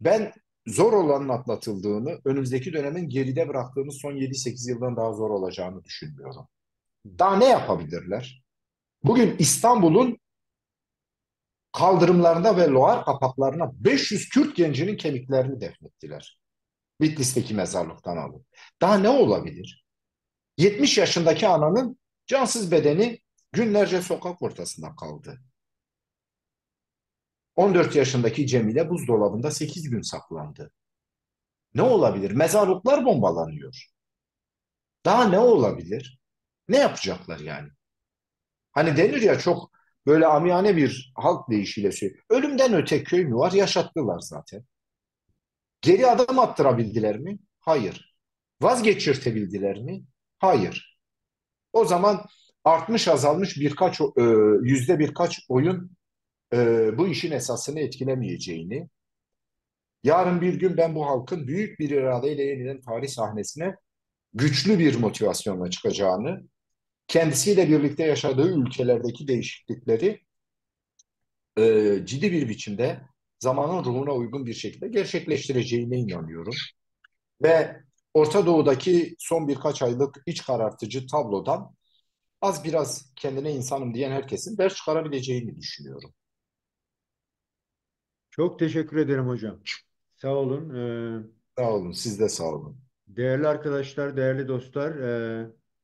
ben zor olanın atlatıldığını, önümüzdeki dönemin geride bıraktığımız son 7-8 yıldan daha zor olacağını düşünmüyorum. Daha ne yapabilirler? Bugün İstanbul'un kaldırımlarında ve loğar kapaklarına 500 Kürt gencinin kemiklerini defnettiler. Bitlis'teki mezarlıktan alıp. Daha ne olabilir? 70 yaşındaki ananın cansız bedeni günlerce sokak ortasında kaldı. 14 yaşındaki Cemile buzdolabında 8 gün saklandı. Ne olabilir? Mezarlıklar bombalanıyor. Daha ne olabilir? Ne yapacaklar yani? Hani denir ya çok böyle amiyane bir halk deyişiyle söylüyor. Ölümden öte köy mü var? Yaşattılar zaten. Geri adım attırabildiler mi? Hayır. Vazgeçirtebildiler mi? Hayır. O zaman artmış azalmış yüzde birkaç oyun bu işin esasını etkilemeyeceğini, yarın bir gün ben bu halkın büyük bir iradeyle yeniden tarih sahnesine güçlü bir motivasyonla çıkacağını, kendisiyle birlikte yaşadığı ülkelerdeki değişiklikleri ciddi bir biçimde zamanın ruhuna uygun bir şekilde gerçekleştireceğine inanıyorum. Ve Orta Doğu'daki son birkaç aylık iç karartıcı tablodan az biraz kendine insanım diyen herkesin ders çıkarabileceğini düşünüyorum. Çok teşekkür ederim hocam. Sağ olun. Sağ olun, siz de sağ olun. Değerli arkadaşlar, değerli dostlar,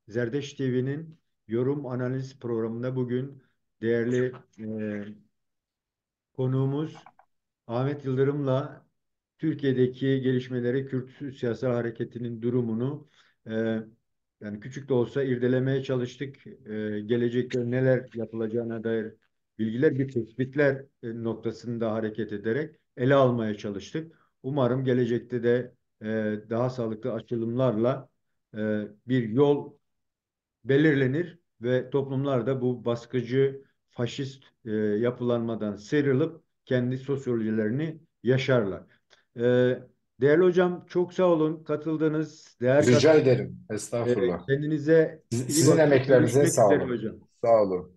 Zerdeş TV'nin yorum analiz programında bugün değerli konuğumuz Ahmet Yıldırım'la Türkiye'deki gelişmeleri, Kürt siyasal hareketinin durumunu e, yani küçük de olsa irdelemeye çalıştık. Gelecekte neler yapılacağına dair bilgiler, bir tespitler noktasında hareket ederek ele almaya çalıştık. Umarım gelecekte de e, daha sağlıklı açılımlarla bir yol belirlenir ve toplumlar da bu baskıcı faşist yapılanmadan sıyrılıp kendi sosyolojilerini yaşarlar. E, Değerli hocam çok sağ olun katıldığınız, değer Rica kattınız. ederim. Estağfurullah. Kendinize iyi Sizin bakın. emeklerinize Görüşmek üzere sağlık. hocam. Sağ olun.